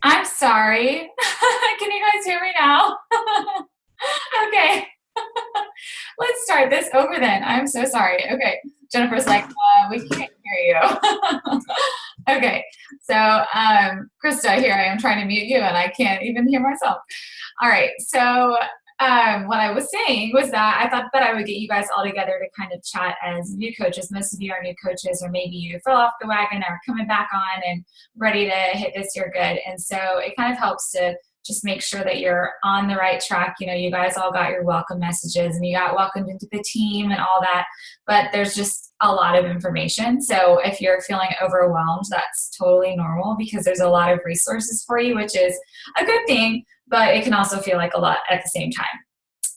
I'm sorry. Can you guys hear me now? Okay. Let's start this over then. I'm so sorry. Okay. Jennifer's like, we can't hear you. Okay. So, Krista, here I am trying to mute you and I can't even hear myself. All right. So, what I was saying was that I thought that I would get you guys all together to kind of chat as new coaches. Most of you are new coaches, or maybe you fell off the wagon or coming back on and ready to hit this year good. And so it kind of helps to just make sure that you're on the right track. You know, you guys all got your welcome messages and you got welcomed into the team and all that, but there's just a lot of information. So if you're feeling overwhelmed, that's totally normal because there's a lot of resources for you, which is a good thing, but it can also feel like a lot at the same time.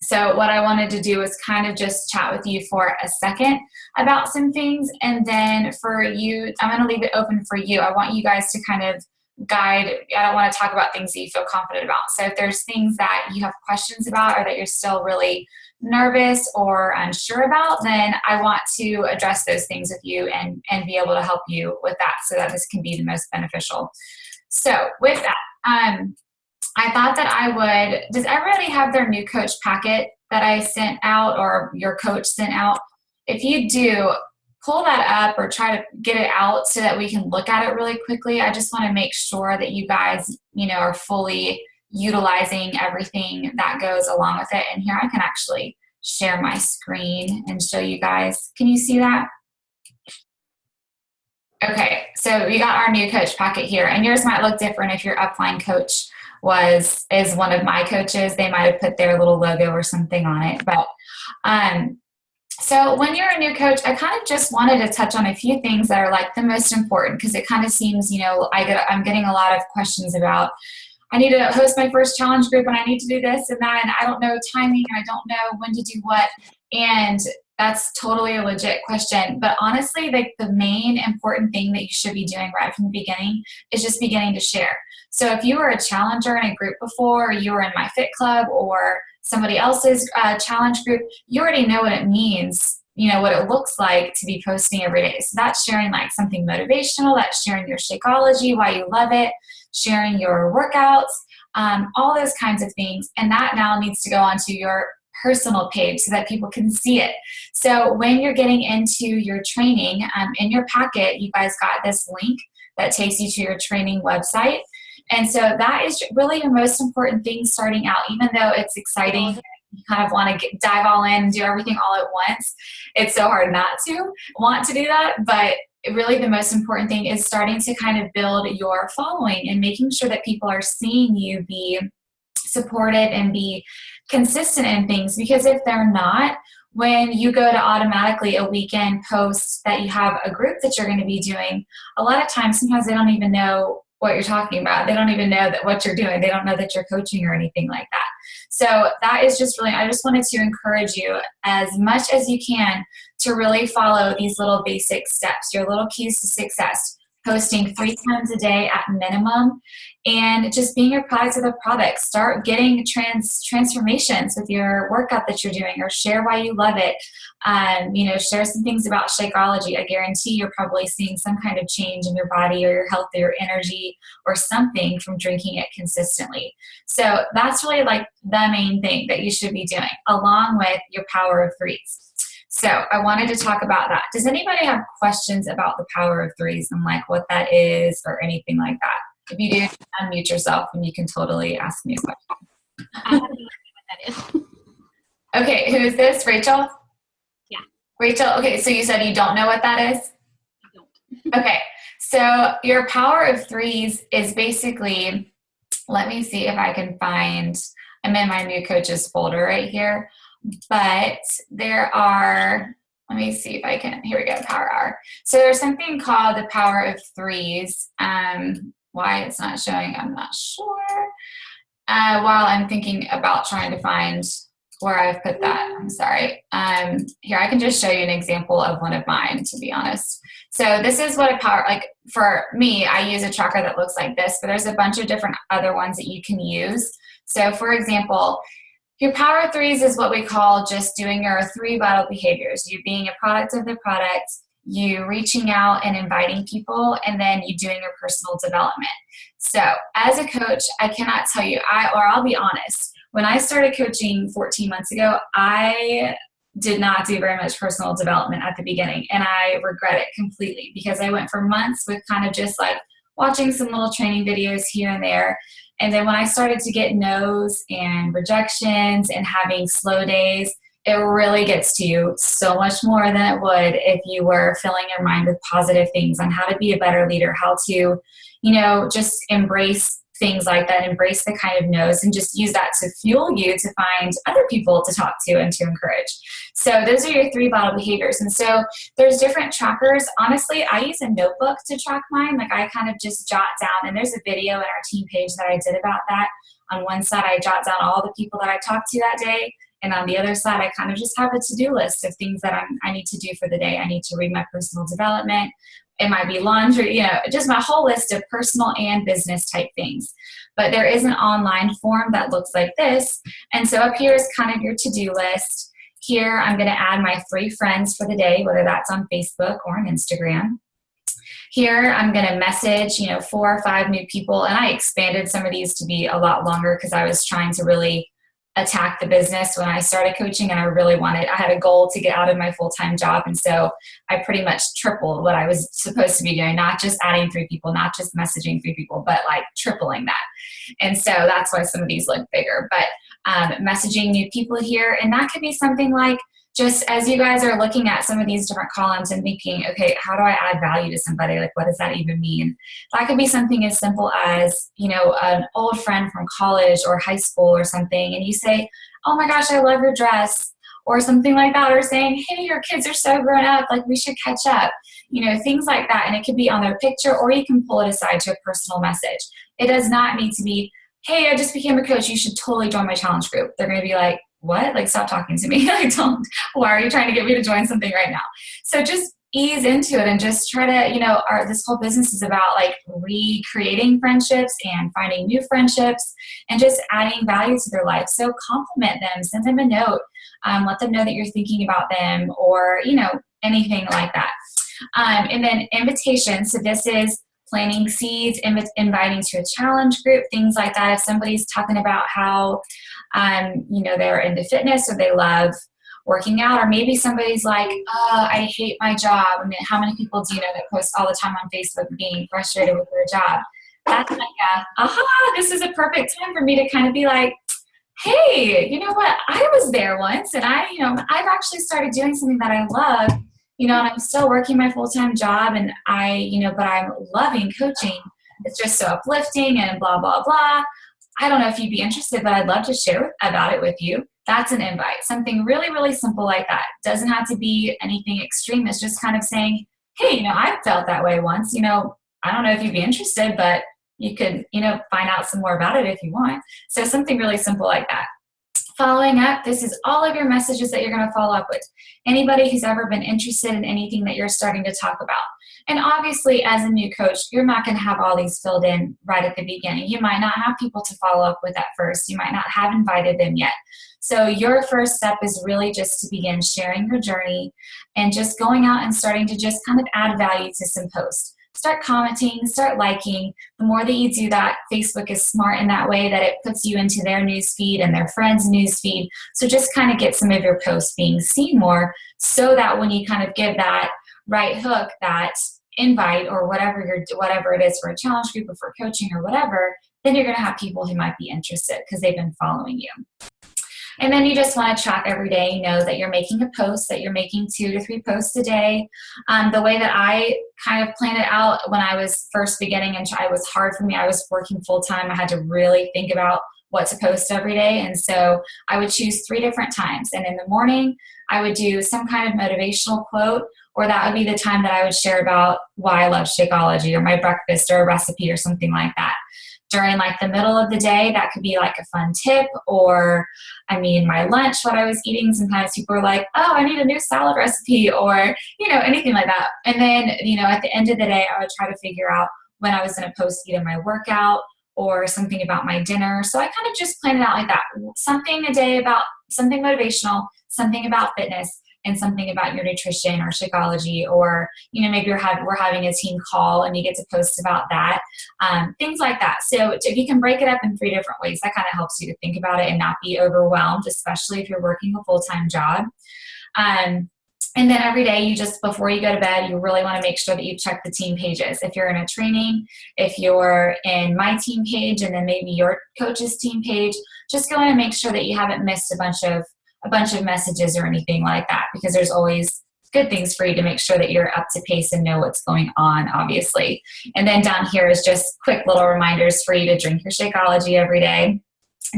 So what I wanted to do is kind of just chat with you for a second about some things. And then for you, I'm going to leave it open for you. I want you guys to kind of guide. I don't want to talk about things that you feel confident about. So if there's things that you have questions about or that you're still really nervous or unsure about, then I want to address those things with you and be able to help you with that so that this can be the most beneficial. So with that, I thought that I would, does everybody have their new coach packet that I sent out or your coach sent out? If you do, pull that up or try to get it out so that we can look at it really quickly. I just want to make sure that you guys, you know, are fully utilizing everything that goes along with it. And here I can actually share my screen and show you guys. Can you see that? Okay, so we got our new coach packet here, and yours might look different if your upline coach is one of my coaches. They might have put their little logo or something on it. But so when you're a new coach, I kind of just wanted to touch on a few things that are like the most important, because it kind of seems, you know, I'm getting a lot of questions about, I need to host my first challenge group and I need to do this and that, and I don't know timing and I don't know when to do what. And that's totally a legit question. But honestly, like the main important thing that you should be doing right from the beginning is just beginning to share. So if you were a challenger in a group before, or you were in my fit club or somebody else's challenge group, you already know what it means, you know, what it looks like to be posting every day. So that's sharing like something motivational, that's sharing your Shakeology, why you love it, sharing your workouts, all those kinds of things. And that now needs to go onto your personal page so that people can see it. So when you're getting into your training, in your packet, you guys got this link that takes you to your training website. And so that is really your most important thing starting out, even though it's exciting. You kind of want to dive all in and do everything all at once. It's so hard not to want to do that, but really the most important thing is starting to kind of build your following and making sure that people are seeing you be supported and be consistent in things. Because if they're not, when you go to automatically a weekend post that you have a group that you're going to be doing, a lot of times sometimes they don't even know what you're talking about. They don't even know that what you're doing. They don't know that you're coaching or anything like that. So that is just really, I just wanted to encourage you as much as you can to really follow these little basic steps, your little keys to success. Posting 3 times a day at minimum, and just being your product of the product. Start getting transformations with your workout that you're doing, or share why you love it. You know, share some things about Shakeology. I guarantee you're probably seeing some kind of change in your body or your health or your energy or something from drinking it consistently. So that's really like the main thing that you should be doing, along with your power of threes. So I wanted to talk about that. Does anybody have questions about the power of threes and like what that is or anything like that? If you do, unmute yourself and you can totally ask me a question. I have no idea what that is. Okay, who is this? Rachel? Yeah. Rachel, okay, so you said you don't know what that is? I don't. Okay, so your power of threes is basically, let me see if I can find, I'm in my new coaches folder right here, but there are, let me see if I can, here we go, power hour. So there's something called the power of threes. Why it's not showing, I'm not sure. While I'm thinking about trying to find where I've put that, I'm sorry. Here, I can just show you an example of one of mine, to be honest. So this is what a power, like for me, I use a tracker that looks like this, but there's a bunch of different other ones that you can use. So for example, your power of threes is what we call just doing your 3 vital behaviors. You being a product of the product, you reaching out and inviting people, and then you doing your personal development. So as a coach, I cannot tell you, I'll be honest, when I started coaching 14 months ago, I did not do very much personal development at the beginning, and I regret it completely because I went for months with kind of just like watching some little training videos here and there. And then when I started to get no's and rejections and having slow days, it really gets to you so much more than it would if you were filling your mind with positive things on how to be a better leader, how to, just embrace things like that, embrace the kind of no's, and just use that to fuel you to find other people to talk to and to encourage. So those are your 3 vital behaviors. And so there's different trackers. Honestly, I use a notebook to track mine. Like I kind of just jot down, and there's a video in our team page that I did about that. On one side, I jot down all the people that I talked to that day. And on the other side, I kind of just have a to-do list of things that I need to do for the day. I need to read my personal development. It might be laundry, just my whole list of personal and business type things. But there is an online form that looks like this. And so up here is kind of your to-do list. Here, I'm going to add my 3 friends for the day, whether that's on Facebook or on Instagram. Here, I'm going to message, 4 or 5 new people. And I expanded some of these to be a lot longer because I was trying to really attack the business when I started coaching, and I had a goal to get out of my full-time job. And so I pretty much tripled what I was supposed to be doing, not just adding 3 people, not just messaging 3 people, but like tripling that. And so that's why some of these look bigger, but messaging new people here. And that could be something like, just as you guys are looking at some of these different columns and thinking, okay, how do I add value to somebody? Like, what does that even mean? That could be something as simple as, an old friend from college or high school or something, and you say, oh my gosh, I love your dress, or something like that, or saying, hey, your kids are so grown up, like we should catch up, things like that. And it could be on their picture, or you can pull it aside to a personal message. It does not need to be, hey, I just became a coach, you should totally join my challenge group. They're going to be like, what? Like, stop talking to me. I don't. Why are you trying to get me to join something right now? So just ease into it and just try to, this whole business is about like recreating friendships and finding new friendships and just adding value to their life. So compliment them, send them a note, let them know that you're thinking about them, or, anything like that. And then invitation. So this is planting seeds, inviting to a challenge group, things like that. If somebody's talking about how, they're into fitness or they love working out, or maybe somebody's like, I hate my job. I mean, how many people do you know that post all the time on Facebook being frustrated with their job? That's like, this is a perfect time for me to kind of be like, hey, you know what? I was there once, and I've actually started doing something that I love, and I'm still working my full-time job, and but I'm loving coaching. It's just so uplifting and blah, blah, blah. I don't know if you'd be interested, but I'd love to share about it with you. That's an invite. Something really, really simple like that. Doesn't have to be anything extreme. It's just kind of saying, hey, I felt that way once. I don't know if you'd be interested, but you could, find out some more about it if you want. So something really simple like that. Following up, this is all of your messages that you're going to follow up with. Anybody who's ever been interested in anything that you're starting to talk about. And obviously, as a new coach, you're not going to have all these filled in right at the beginning. You might not have people to follow up with at first. You might not have invited them yet. So your first step is really just to begin sharing your journey and just going out and starting to just kind of add value to some posts. Start commenting, start liking. The more that you do that, Facebook is smart in that way that it puts you into their news feed and their friends' news feed. So just kind of get some of your posts being seen more, so that when you kind of give that right hook that invite or whatever it is for a challenge group or for coaching or whatever, then you're going to have people who might be interested because they've been following you. And then you just want to track every day, you know, that you're making a post, that you're making 2 to 3 posts a day. The way that I kind of planned it out when I was first beginning, and it was hard for me. I was working full time. I had to really think about what to post every day. And so I would choose 3 different times. And in the morning, I would do some kind of motivational quote, or that would be the time that I would share about why I love Shakeology or my breakfast or a recipe or something like that. During like the middle of the day, that could be like a fun tip, or my lunch, what I was eating. Sometimes people are like, oh, I need a new salad recipe, or, anything like that. And then, at the end of the day, I would try to figure out when I was going to post either my workout or something about my dinner. So I kind of just planned it out like that. Something a day about something motivational, something about fitness, and something about your nutrition or Shakeology, or maybe we're having a team call and you get to post about that, things like that. So if you can break it up in 3 different ways, that kind of helps you to think about it and not be overwhelmed, especially if you're working a full-time job. And then every day, before you go to bed, you really want to make sure that you check the team pages. If you're in a training, if you're in my team page, and then maybe your coach's team page, just go in and make sure that you haven't missed a bunch of messages or anything like that, because there's always good things for you to make sure that you're up to pace and know what's going on, obviously. And then down here is just quick little reminders for you to drink your Shakeology every day,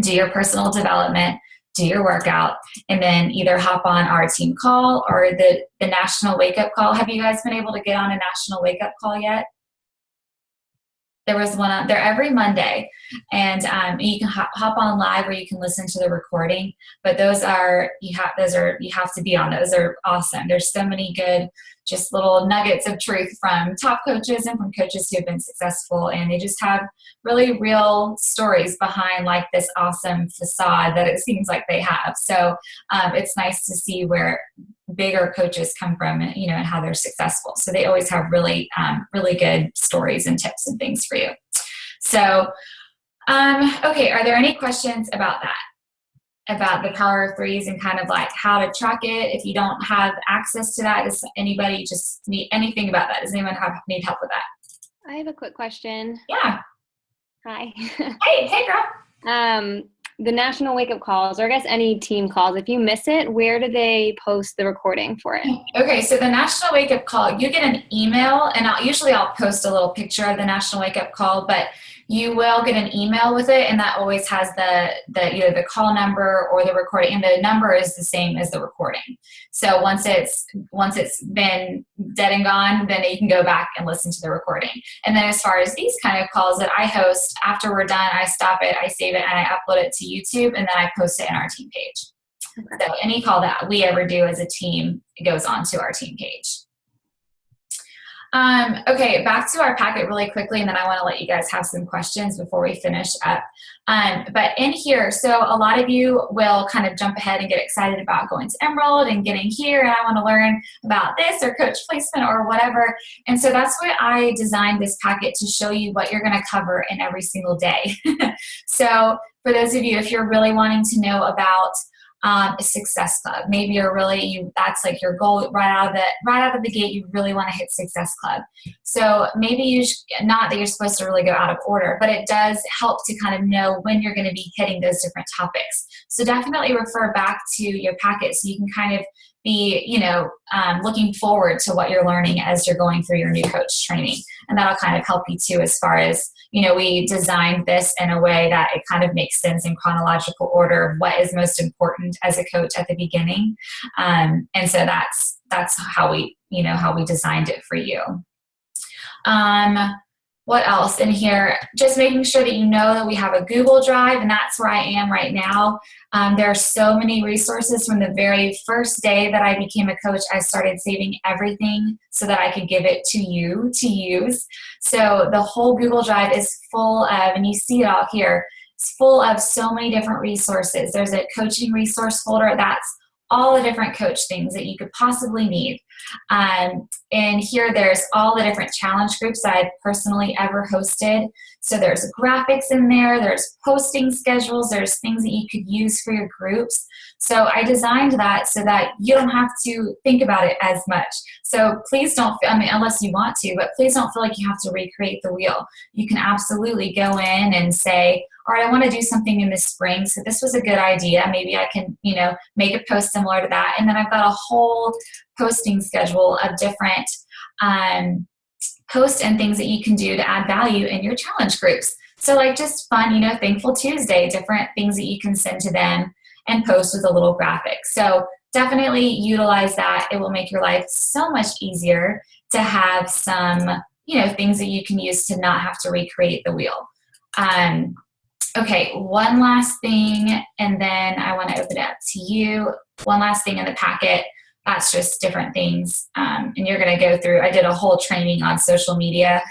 do your personal development, do your workout, and then either hop on our team call or the national wake-up call. Have you guys been able to get on a national wake-up call yet? There was one out there every Monday, and you can hop on live, or you can listen to the recording. But you have to be on. Those are awesome. There's so many good, just little nuggets of truth from top coaches and from coaches who have been successful, and they just have really real stories behind like this awesome facade that it seems like they have. So it's nice to see where bigger coaches come from, and how they're successful. So they always have really, really good stories and tips and things for you. So, okay, are there any questions about that? About the Power of Threes and kind of like how to track it? If you don't have access to that, does anybody just need anything about that? Does anyone need help with that? I have a quick question. Yeah. Hi. Hey, girl. The national wake-up calls, or I guess any team calls, if you miss it, where do they post the recording for it? Okay, so the national wake-up call, you get an email, and I'll post a little picture of the national wake-up call, but you will get an email with it, and that always has either the call number or the recording, and the number is the same as the recording. So once it's been dead and gone, then you can go back and listen to the recording. And then as far as these kind of calls that I host, after we're done, I stop it, I save it, and I upload it to YouTube, and then I post it in our team page. Okay. So any call that we ever do as a team goes onto our team page. Okay, back to our packet really quickly, and then I want to let you guys have some questions before we finish up. But in here, so a lot of you will kind of jump ahead and get excited about going to Emerald and getting here, and I want to learn about this or coach placement or whatever. And so that's why I designed this packet, to show you what you're going to cover in every single day. So for those of you, if you're really wanting to know about a Success Club, maybe that's like your goal right out of the gate, you really want to hit Success Club. So maybe not that you're supposed to really go out of order, but it does help to kind of know when you're going to be hitting those different topics. So definitely refer back to your packet so you can kind of be, looking forward to what you're learning as you're going through your new coach training. And that'll kind of help you too, as far as, we designed this in a way that it kind of makes sense in chronological order of what is most important as a coach at the beginning. And so that's how we designed it for you. What else in here? Just making sure that you know that we have a Google Drive, and that's where I am right now. There are so many resources. From the very first day that I became a coach, I started saving everything so that I could give it to you to use. So the whole Google Drive is full of, and you see it all here, it's full of so many different resources. There's a coaching resource folder that's all the different coach things that you could possibly need. And here there's all the different challenge groups I've personally ever hosted. So there's graphics in there, there's posting schedules, there's things that you could use for your groups. So I designed that so that you don't have to think about it as much. So please don't, unless you want to, but please don't feel like you have to recreate the wheel. You can absolutely go in and say, all right, I want to do something in the spring. So this was a good idea. Maybe I can, make a post similar to that. And then I've got a whole posting schedule of different posts and things that you can do to add value in your challenge groups. So like just fun, Thankful Tuesday, different things that you can send to them and post with a little graphic. So definitely utilize that. It will make your life so much easier to have some, things that you can use to not have to recreate the wheel. Okay, one last thing, and then I want to open it up to you. One last thing in the packet. That's just different things. And you're going to go through, I did a whole training on social media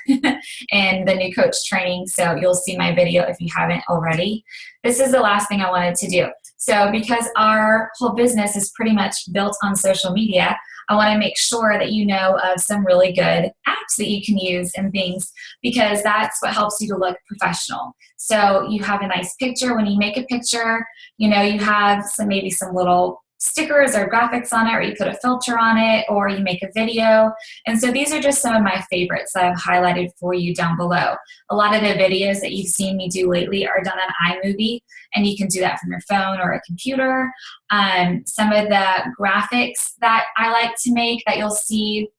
and the new coach training. So you'll see my video if you haven't already. This is the last thing I wanted to do. So because our whole business is pretty much built on social media, I want to make sure that you know of some really good apps that you can use and things, because that's what helps you to look professional. So you have a nice picture. When you make a picture, you have maybe some little stickers or graphics on it, or you put a filter on it, or you make a video. And so these are just some of my favorites that I've highlighted for you down below. A lot of the videos that you've seen me do lately are done on iMovie, and you can do that from your phone or a computer. Some of the graphics that I like to make that you'll see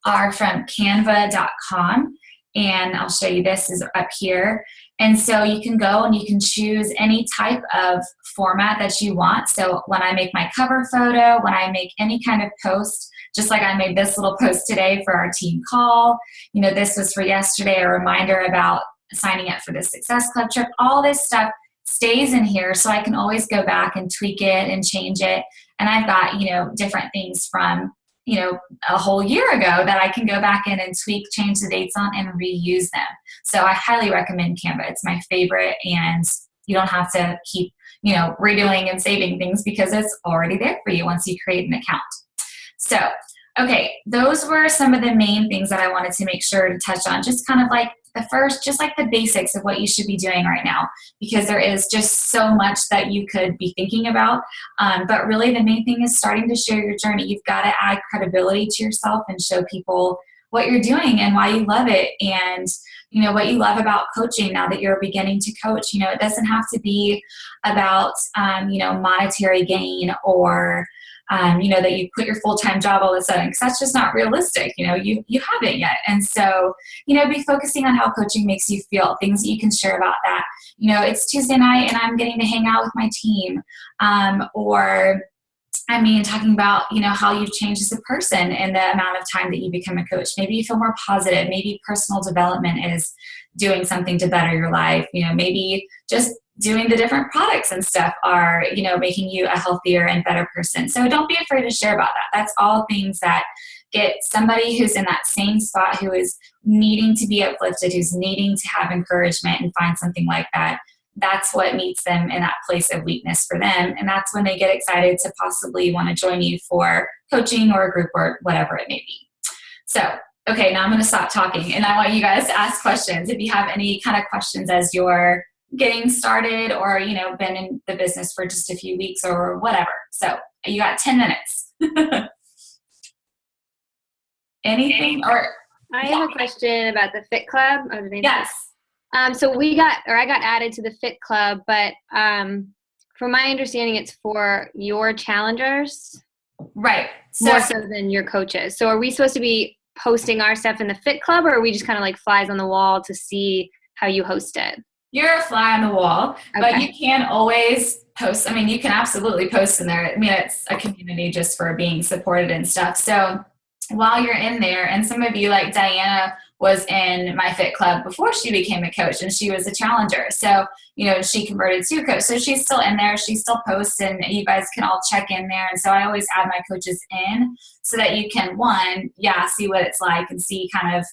are from canva.com. And I'll show you, this is up here. And so you can go and you can choose any type of format that you want. So when I make my cover photo, when I make any kind of post, just like I made this little post today for our team call, this was for yesterday, a reminder about signing up for the Success Club trip. All this stuff stays in here, so I can always go back and tweak it and change it. And I've got, different things from a whole year ago that I can go back in and tweak, change the dates on, and reuse them. So I highly recommend Canva. It's my favorite, and you don't have to keep, redoing and saving things because it's already there for you once you create an account. So, okay, those were some of the main things that I wanted to make sure to touch on. Just kind of like just like the basics of what you should be doing right now, because there is just so much that you could be thinking about. But really the main thing is starting to share your journey. You've got to add credibility to yourself and show people what you're doing and why you love it, and what you love about coaching now that you're beginning to coach. It doesn't have to be about monetary gain, or that you quit your full-time job all of a sudden, because that's just not realistic. You haven't yet. And so, be focusing on how coaching makes you feel, things that you can share about that. It's Tuesday night and I'm getting to hang out with my team. Talking about, how you've changed as a person in the amount of time that you become a coach. Maybe you feel more positive. Maybe personal development is doing something to better your life. Maybe just doing the different products and stuff are, making you a healthier and better person. So don't be afraid to share about that. That's all things that get somebody who's in that same spot, who is needing to be uplifted, who's needing to have encouragement and find something like that. That's what meets them in that place of weakness for them. And that's when they get excited to possibly want to join you for coaching or a group or whatever it may be. So, okay, now I'm going to stop talking, and I want you guys to ask questions. If you have any kind of questions as you're getting started, or, been in the business for just a few weeks or whatever. So you got 10 minutes. Anything? Or I have a question about the Fit Club. Yes. So I got added to the Fit Club, but from my understanding, it's for your challengers. Right. More so than your coaches. So are we supposed to be posting our stuff in the Fit Club, or are we just kind of like flies on the wall to see how you host it? You're a fly on the wall, okay. But you can always post. You can absolutely post in there. It's a community just for being supported and stuff. So while you're in there, and some of you, like Diana, was in my Fit Club before she became a coach, and she was a challenger. So, she converted to a coach. So she's still in there. She still posts, and you guys can all check in there. And so I always add my coaches in so that you can, see what it's like, and see kind of,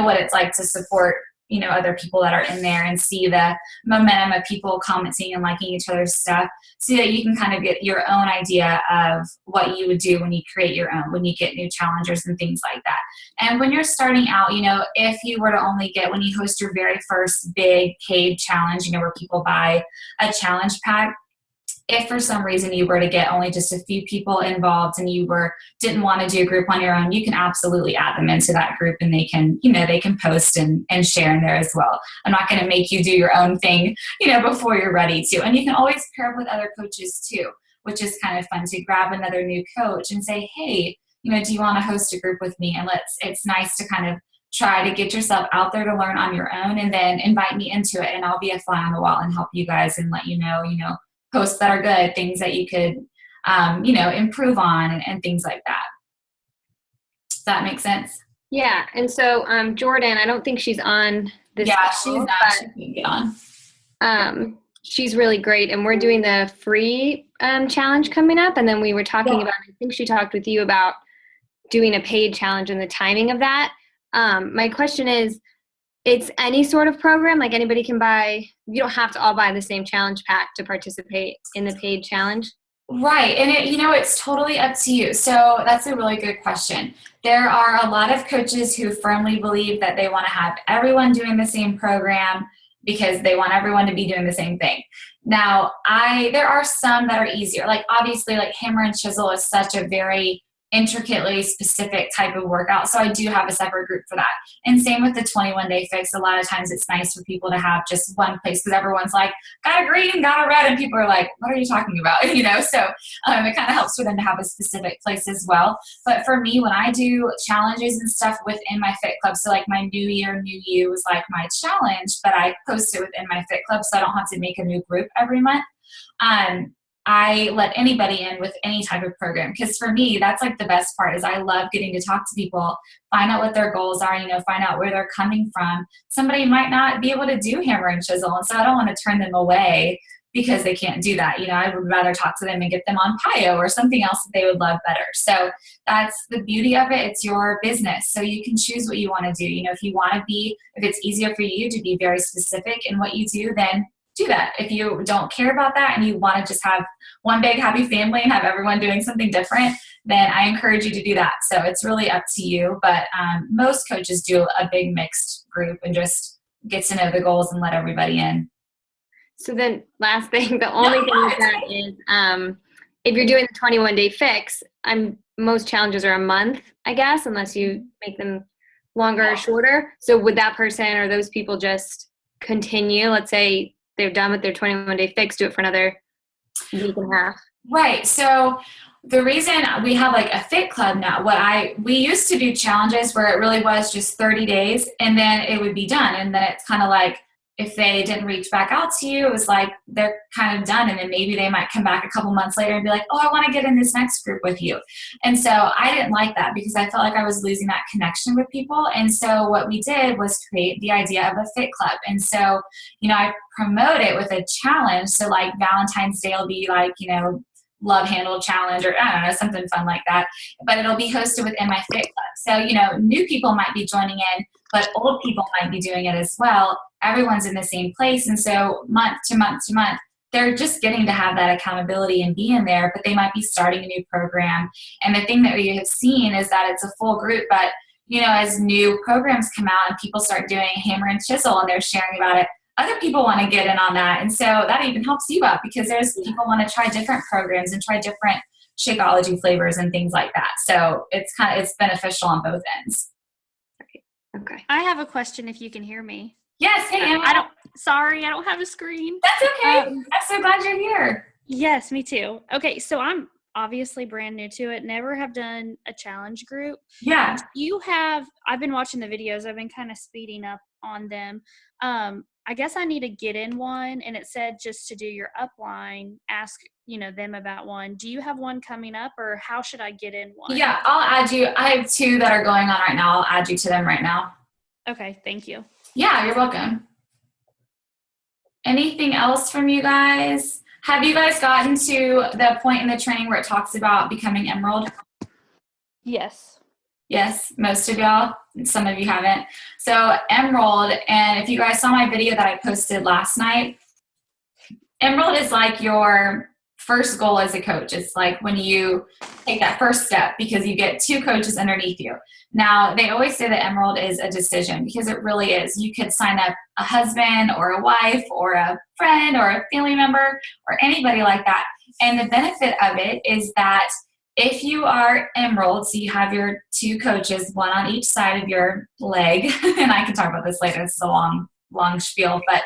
what it's like to support, other people that are in there and see the momentum of people commenting and liking each other's stuff, so that you can kind of get your own idea of what you would do when you create your own, when you get new challengers and things like that. And when you're starting out, if you were to only get, when you host your very first big paid challenge, where people buy a challenge pack, if for some reason you were to get only just a few people involved and you didn't want to do a group on your own, you can absolutely add them into that group, and they can post and share in there as well. I'm not going to make you do your own thing, before you're ready to. And you can always pair up with other coaches too, which is kind of fun, to grab another new coach and say, hey, do you want to host a group with me? And it's nice to kind of try to get yourself out there to learn on your own, and then invite me into it, and I'll be a fly on the wall and help you guys and let you know, posts that are good, things that you could, improve on, and things like that. Does that make sense? Yeah. And so, Jordan, I don't think she's on this. Yeah, call, she's not. She can get on. She's really great. And we're doing the free challenge coming up. And then we were talking about, I think she talked with you about doing a paid challenge and the timing of that. My question is, it's any sort of program, like anybody can buy, you don't have to all buy the same challenge pack to participate in the paid challenge? Right. And it's totally up to you. So that's a really good question. There are a lot of coaches who firmly believe that they want to have everyone doing the same program because they want everyone to be doing the same thing. Now, there are some that are easier. Like, obviously, like hammer and chisel is such a very intricately specific type of workout. So I do have a separate group for that. And same with the 21-day fix. A lot of times it's nice for people to have just one place, because everyone's like, got a green, got a red, and people are like, what are you talking about? So it kind of helps for them to have a specific place as well. But for me, when I do challenges and stuff within my Fit Club, so like my New Year, New You is like my challenge, but I post it within my Fit Club, so I don't have to make a new group every month. I let anybody in with any type of program, because for me, that's like the best part, is I love getting to talk to people, find out what their goals are, find out where they're coming from. Somebody might not be able to do hammer and chisel, and so I don't want to turn them away because they can't do that. I would rather talk to them and get them on PiYo or something else that they would love better. So that's the beauty of it. It's your business, so you can choose what you want to do. If it's easier for you to be very specific in what you do, then do that. If you don't care about that and you want to just have one big happy family and have everyone doing something different, then I encourage you to do that. So it's really up to you. But most coaches do a big mixed group and just get to know the goals and let everybody in. So then last thing, the only thing with that is if you're doing the 21-day fix, most challenges are a month, I guess, unless you make them longer or shorter. So would that person or those people just continue? Let's say they're done with their 21-day fix, do it for another week and a half. Right. So the reason we have like a Fit Club now, we used to do challenges where it really was just 30 days and then it would be done. And then it's kind of like, if they didn't reach back out to you, it was like they're kind of done. And then maybe they might come back a couple months later and be like, oh, I want to get in this next group with you. And so I didn't like that, because I felt like I was losing that connection with people. And so what we did was create the idea of a Fit Club. And so, I promote it with a challenge. So like Valentine's Day will be like, love handle challenge, or I don't know, something fun like that. But it'll be hosted within my Fit Club. So, new people might be joining in, but old people might be doing it as well. Everyone's in the same place. And so month to month to month, they're just getting to have that accountability and be in there, but they might be starting a new program. And the thing that we have seen is that it's a full group, but as new programs come out and people start doing hammer and chisel and they're sharing about it, other people want to get in on that. And so that even helps you out, because there's people want to try different programs and try different Shakeology flavors and things like that. So it's beneficial on both ends. Okay. I have a question if you can hear me. Yes. Hey, Anna. I don't have a screen. That's okay. I'm so glad you're here. Yes, me too. Okay. So I'm obviously brand new to it. Never have done a challenge group. Yeah. I've been watching the videos. I've been kind of speeding up on them. I guess I need to get in one, and it said just to do your upline, ask, them about one. Do you have one coming up, or how should I get in one? Yeah, I'll add you. I have 2 that are going on right now. I'll add you to them right now. Okay. Thank you. Yeah, you're welcome. Anything else from you guys? Have you guys gotten to the point in the training where it talks about becoming Emerald? Yes. Yes, most of y'all. Some of you haven't. So Emerald, and if you guys saw my video that I posted last night, Emerald is like your first goal as a coach. It's like when you take that first step because you get 2 coaches underneath you. Now, they always say that Emerald is a decision because it really is. You could sign up a husband or a wife or a friend or a family member or anybody like that. And the benefit of it is that if you are Emerald, so you have your 2 coaches, one on each side of your leg, and I can talk about this later, this is a long spiel, but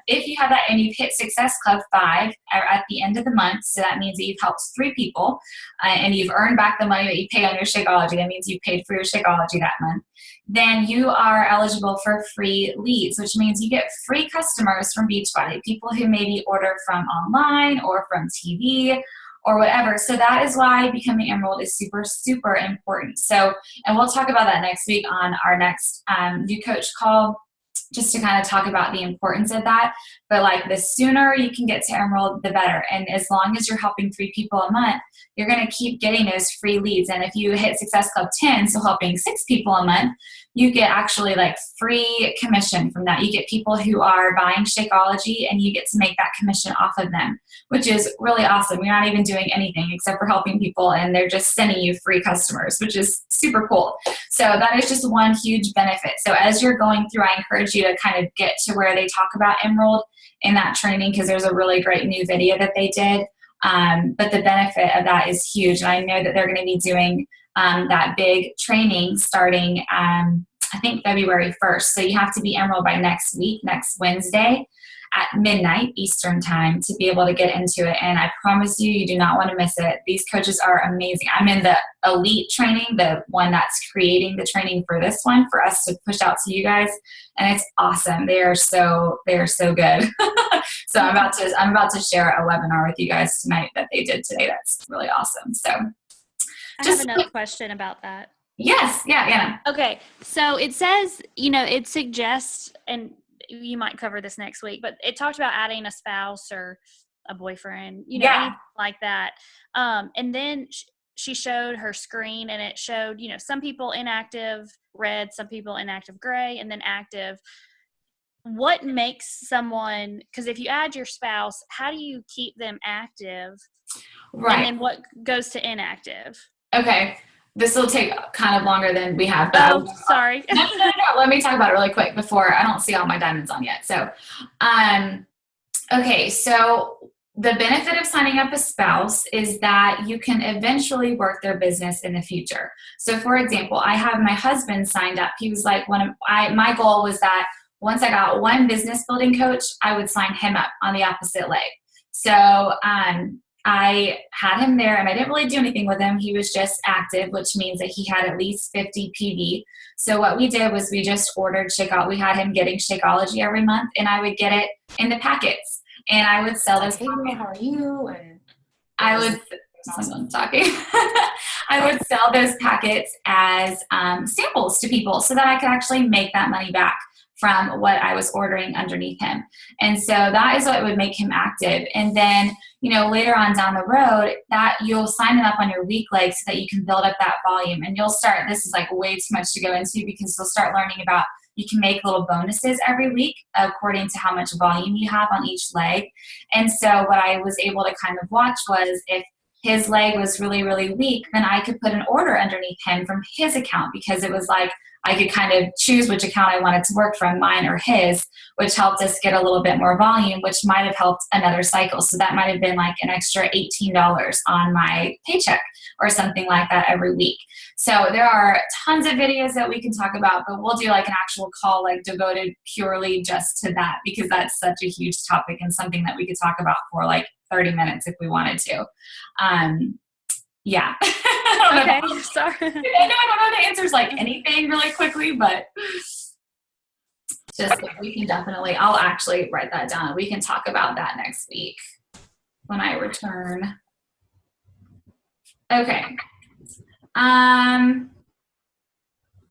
if you have that and you've hit Success Club 5 at the end of the month, so that means that you've helped 3 people and you've earned back the money that you pay on your Shakeology, that means you paid for your Shakeology that month, then you are eligible for free leads, which means you get free customers from Beachbody, people who maybe order from online or from TV or whatever. So that is why becoming Emerald is super, super important. So, and we'll talk about that next week on our next new coach call, just to kind of talk about the importance of that. But like the sooner you can get to Emerald, the better. And as long as you're helping 3 people a month, you're going to keep getting those free leads. And if you hit Success Club 10, so helping 6 people a month, you get actually like free commission from that. You get people who are buying Shakeology and you get to make that commission off of them, which is really awesome. You're not even doing anything except for helping people and they're just sending you free customers, which is super cool. So that is just one huge benefit. So as you're going through, I encourage you to kind of get to where they talk about Emerald in that training because there's a really great new video that they did. But the benefit of that is huge. And I know that they're going to be doing that big training starting, I think, February 1st. So you have to be Emerald by next week, next Wednesday at midnight Eastern time to be able to get into it. And I promise you, you do not want to miss it. These coaches are amazing. I'm in the elite training, the one that's creating the training for this one for us to push out to you guys. And it's awesome. They are so good. So I'm about to share a webinar with you guys tonight that they did today. That's really awesome. So I have another question about that. Yes. Yeah. Okay. So it says, it suggests, and you might cover this next week, but it talked about adding a spouse or a boyfriend, anything like that. And then she showed her screen and it showed, some people inactive red, some people inactive gray, and then active. What makes someone, because if you add your spouse, how do you keep them active? Right. And then what goes to inactive? Okay. This will take kind of longer than we have. But sorry. No. Let me talk about it really quick before I don't see all my diamonds on yet. So, okay. So the benefit of signing up a spouse is that you can eventually work their business in the future. So for example, I have my husband signed up. He was like, my goal was that once I got one business building coach, I would sign him up on the opposite leg. So, I had him there and I didn't really do anything with him. He was just active, which means that he had at least 50 PV. So what we did was we just ordered Shakeology. We had him getting Shakeology every month and I would get it in the packets and I would sell those. Hey, how are you? And someone's talking. I would sell those packets as samples to people so that I could actually make that money back from what I was ordering underneath him. And so that is what would make him active. And then, later on down the road, that you'll sign it up on your week leg so that you can build up that volume. And you'll start, this is like way too much to go into because you'll start learning about, you can make little bonuses every week according to how much volume you have on each leg. And so what I was able to kind of watch was if his leg was really, really weak, then I could put an order underneath him from his account because it was like I could kind of choose which account I wanted to work from, mine or his, which helped us get a little bit more volume, which might have helped another cycle. So that might have been like an extra $18 on my paycheck or something like that every week. So there are tons of videos that we can talk about, but we'll do like an actual call like devoted purely just to that because that's such a huge topic and something that we could talk about for like 30 minutes if we wanted to. Yeah. Okay, sorry. I know I don't know the answers like anything really quickly, but just we can definitely, I'll actually write that down. We can talk about that next week when I return. Okay. All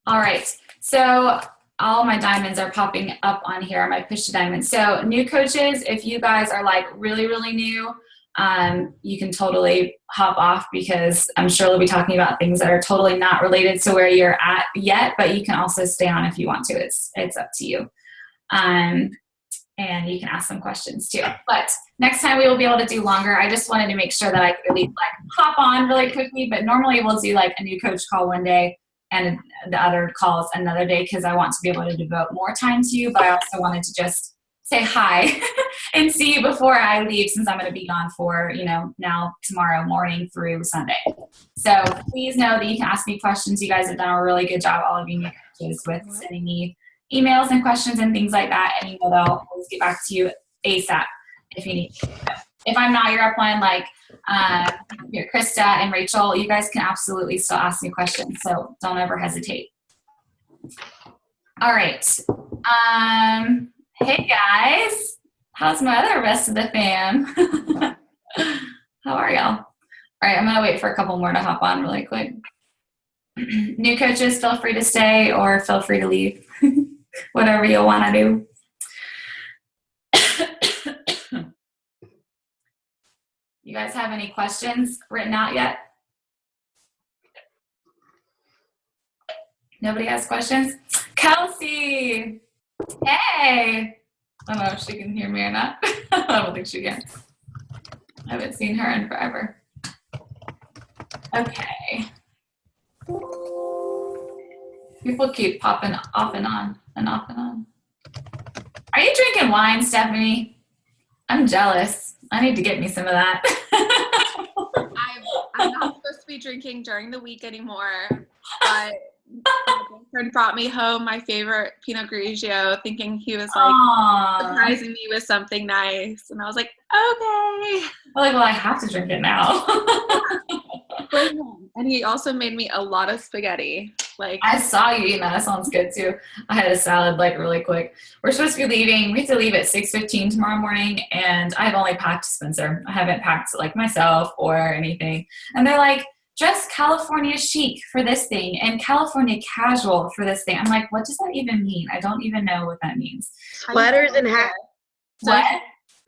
right. So all my diamonds are popping up on here, my push to diamonds. So new coaches, if you guys are like really, really new, you can totally hop off because I'm sure we'll be talking about things that are totally not related to where you're at yet, but you can also stay on if you want to. It's up to you. And you can ask some questions too. But next time we will be able to do longer. I just wanted to make sure that I could at least like hop on really quickly, but normally we'll do like a new coach call one day and the other calls another day because I want to be able to devote more time to you, but I also wanted to just say hi and see you before I leave since I'm going to be gone for, now tomorrow morning through Sunday. So please know that you can ask me questions. You guys have done a really good job, all of you new coaches, with sending me emails and questions and things like that, and that I'll always get back to you ASAP if you need. If I'm not your upline, like Krista and Rachel, you guys can absolutely still ask me questions, so don't ever hesitate. All right. Hey guys, how's my other rest of the fam? How are y'all? All right, I'm gonna wait for a couple more to hop on really quick. New coaches, feel free to stay or feel free to leave. Whatever you want to do. You guys have any questions written out yet? Nobody has questions? Kelsey! Hey! I don't know if she can hear me or not. I don't think she can. I haven't seen her in forever. Okay. People keep popping off and on and off and on. Are you drinking wine, Stephanie? I'm jealous. I need to get me some of that. I'm not supposed to be drinking during the week anymore, but my boyfriend brought me home my favorite Pinot Grigio, thinking he was like Aww. surprising me with something nice, and I was like, okay. Well, I have to drink it now. And he also made me a lot of spaghetti. Like, I saw you eating that. That sounds good too. I had a salad really quick. We're supposed to be leaving. We have to leave at 6:15 tomorrow morning, and I've only packed Spencer. I haven't packed myself or anything. And they're like, dress California chic for this thing and California casual for this thing. I'm like, what does that even mean? I don't even know what that means. Sweaters and hats. What?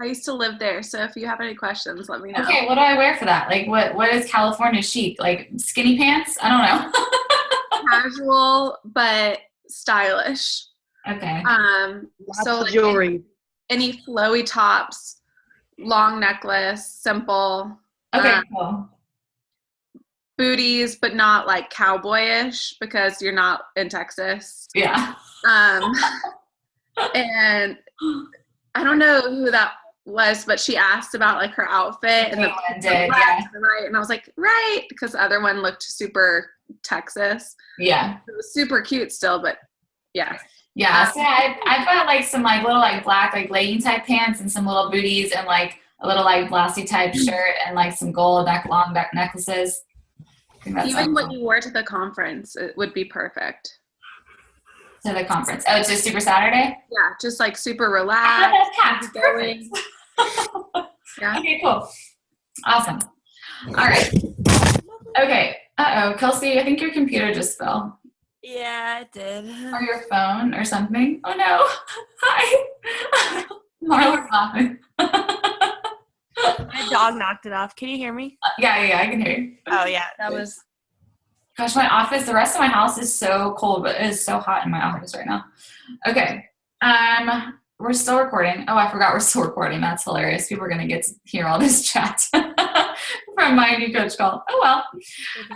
I used to live there, so if you have any questions, let me know. Okay, what do I wear for that? Like, what is California chic? Like skinny pants? I don't know. Casual but stylish. Okay. Lots So of like jewelry. any flowy tops, long necklace, simple. Okay, cool. Booties, but not like cowboyish because you're not in Texas. Yeah. And I don't know who that was, but she asked about like her outfit and and I was like, right, because the other one looked super Texas. Yeah. It was super cute still, but yeah. Yeah. So I've got like some like little like black like legging type pants and some little booties and like a little like blousey type shirt and like some gold long back necklaces. Even what you wore to the conference, it would be perfect. To the conference. Oh, it's just Super Saturday? Yeah, just like super I relaxed. have that packed. Perfect. Yeah. Okay, cool. Awesome. All right. Okay. Uh-oh, Kelsey, I think your computer just fell. Yeah, it did. Or your phone or something. Oh no. Hi. Marla's laughing. My dog knocked it off. Can you hear me? Yeah, I can hear you. Oh, yeah, that was... Gosh, my office, the rest of my house is so cold, but it is so hot in my office right now. Okay. We're still recording. Oh, I forgot we're still recording. That's hilarious. People are going to get to hear all this chat from my new coach call. Oh, well.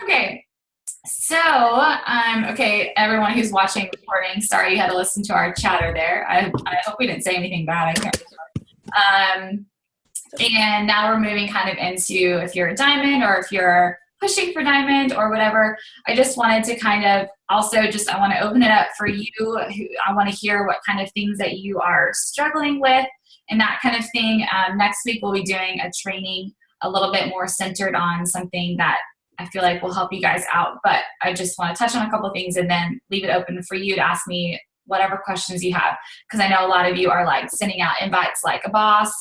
Okay. So, okay, everyone who's watching recording, sorry you had to listen to our chatter there. I hope we didn't say anything bad. I can't. And now we're moving kind of into if you're a diamond or if you're pushing for diamond or whatever. I just wanted to kind of also I want to open it up for you. I want to hear what kind of things that you are struggling with and that kind of thing. Next week we'll be doing a training a little bit more centered on something that I feel like will help you guys out. But I just want to touch on a couple of things and then leave it open for you to ask me whatever questions you have. Because I know a lot of you are like sending out invites like a boss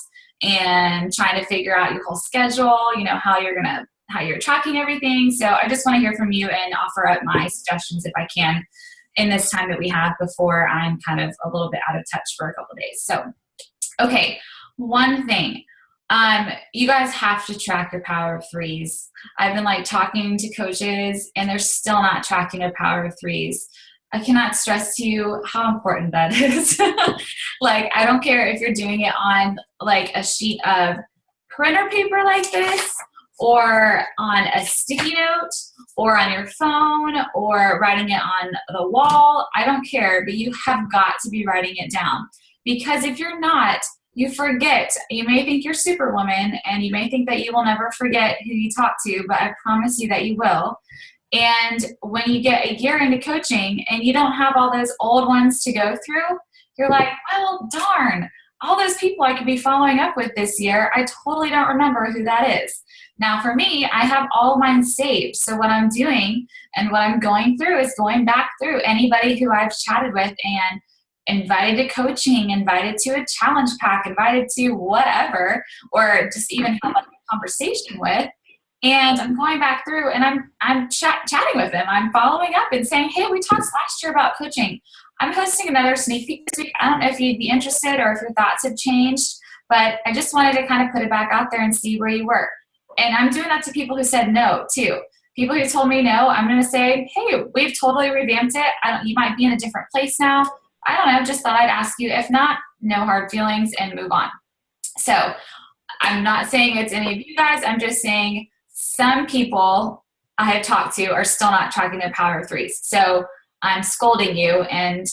and trying to figure out your whole schedule, how you're tracking everything. So I just want to hear from you and offer up my suggestions if I can in this time that we have before I'm kind of a little bit out of touch for a couple of days. So, okay, one thing. You guys have to track your power of threes. I've been like talking to coaches and they're still not tracking their power of threes. I cannot stress to you how important that is. Like, I don't care if you're doing it on like a sheet of printer paper like this, or on a sticky note, or on your phone, or writing it on the wall. I don't care, but you have got to be writing it down. Because if you're not, you forget. You may think you're Superwoman, and you may think that you will never forget who you talk to, but I promise you that you will. And when you get a year into coaching and you don't have all those old ones to go through, you're like, well, darn, all those people I could be following up with this year, I totally don't remember who that is. Now for me, I have all of mine saved. So what I'm doing and what I'm going through is going back through anybody who I've chatted with and invited to coaching, invited to a challenge pack, invited to whatever, or just even have a conversation with. And I'm going back through and I'm chatting with them. I'm following up and saying, hey, we talked last year about coaching. I'm hosting another sneak peek this week. I don't know if you'd be interested or if your thoughts have changed, but I just wanted to kind of put it back out there and see where you were. And I'm doing that to people who said no, too. People who told me no, I'm going to say, hey, we've totally revamped it. You might be in a different place now. I don't know, just thought I'd ask you. If not, no hard feelings and move on. So I'm not saying it's any of you guys. I'm just saying some people I have talked to are still not tracking their power of threes. So I'm scolding you and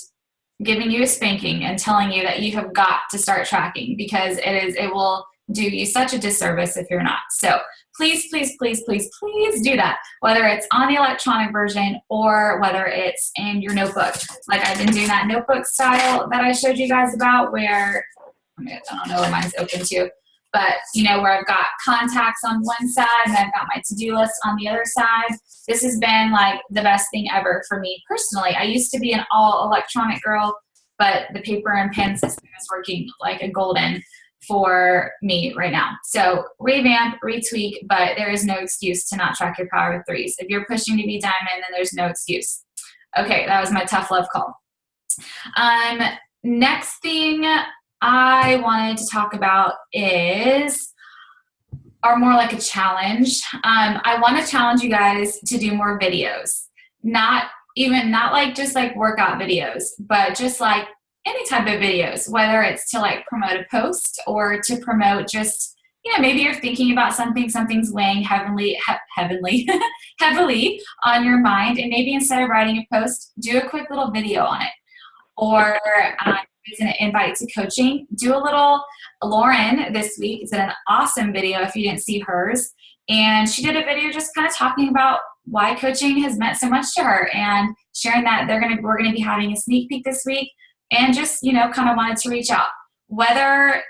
giving you a spanking and telling you that you have got to start tracking, because it will do you such a disservice if you're not. So please, please, please, please, please do that, whether it's on the electronic version or whether it's in your notebook. Like I've been doing that notebook style that I showed you guys about, where I don't know where mine's open to, but where I've got contacts on one side and I've got my to-do list on the other side. This has been like the best thing ever for me personally. I used to be an all electronic girl, but the paper and pen system is working like a golden for me right now. So revamp, retweak, but there is no excuse to not track your power of threes. If you're pushing to be diamond, then there's no excuse. Okay, that was my tough love call. Next thing I wanted to talk about are more like a challenge. I want to challenge you guys to do more videos. Not like just like workout videos, but just like any type of videos, whether it's to like promote a post or to promote just, maybe you're thinking about something's weighing heavily on your mind. And maybe instead of writing a post, do a quick little video on it. Or it's an invite to coaching. Do a little, Lauren this week is an awesome video if you didn't see hers. And she did a video just kind of talking about why coaching has meant so much to her and sharing that we're going to be having a sneak peek this week. And just, kind of wanted to reach out. Whether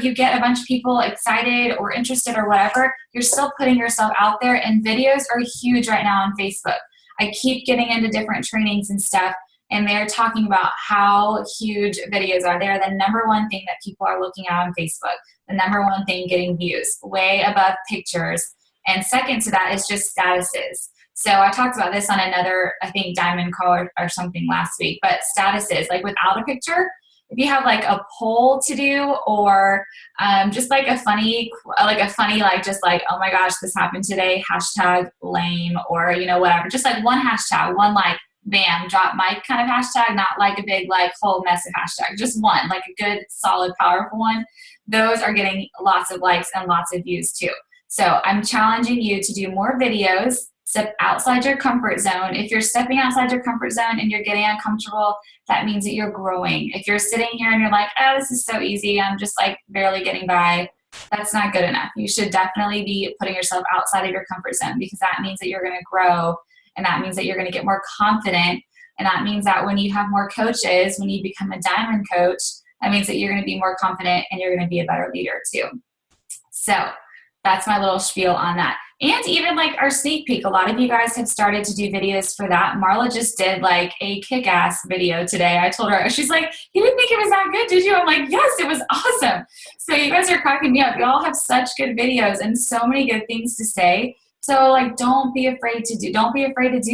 you get a bunch of people excited or interested or whatever, you're still putting yourself out there, and videos are huge right now on Facebook. I keep getting into different trainings and stuff, and they're talking about how huge videos are. They're the number one thing that people are looking at on Facebook, the number one thing getting views, way above pictures. And second to that is just statuses. So I talked about this on another, I think, diamond call or something last week, but statuses, like without a picture, if you have like a poll to do, or just like a funny, just like, oh my gosh, this happened today, hashtag lame, or, whatever, just like one hashtag, one like, bam, drop mic kind of hashtag, not like a big like whole mess of hashtag, just one, like a good, solid, powerful one. Those are getting lots of likes and lots of views too. So I'm challenging you to do more videos. Step outside your comfort zone. If you're stepping outside your comfort zone and you're getting uncomfortable, that means that you're growing. If you're sitting here and you're like, oh, this is so easy, I'm just like barely getting by, that's not good enough. You should definitely be putting yourself outside of your comfort zone, because that means that you're going to grow, and that means that you're going to get more confident, and that means that when you have more coaches, when you become a diamond coach, that means that you're going to be more confident and you're going to be a better leader too. So that's my little spiel on that. And even like our sneak peek, a lot of you guys have started to do videos for that. Marla just did like a kick-ass video today. I told her, she's like, you didn't think it was that good, did you? I'm like, yes, it was awesome. So you guys are cracking me up. You all have such good videos and so many good things to say. So like, don't be afraid to do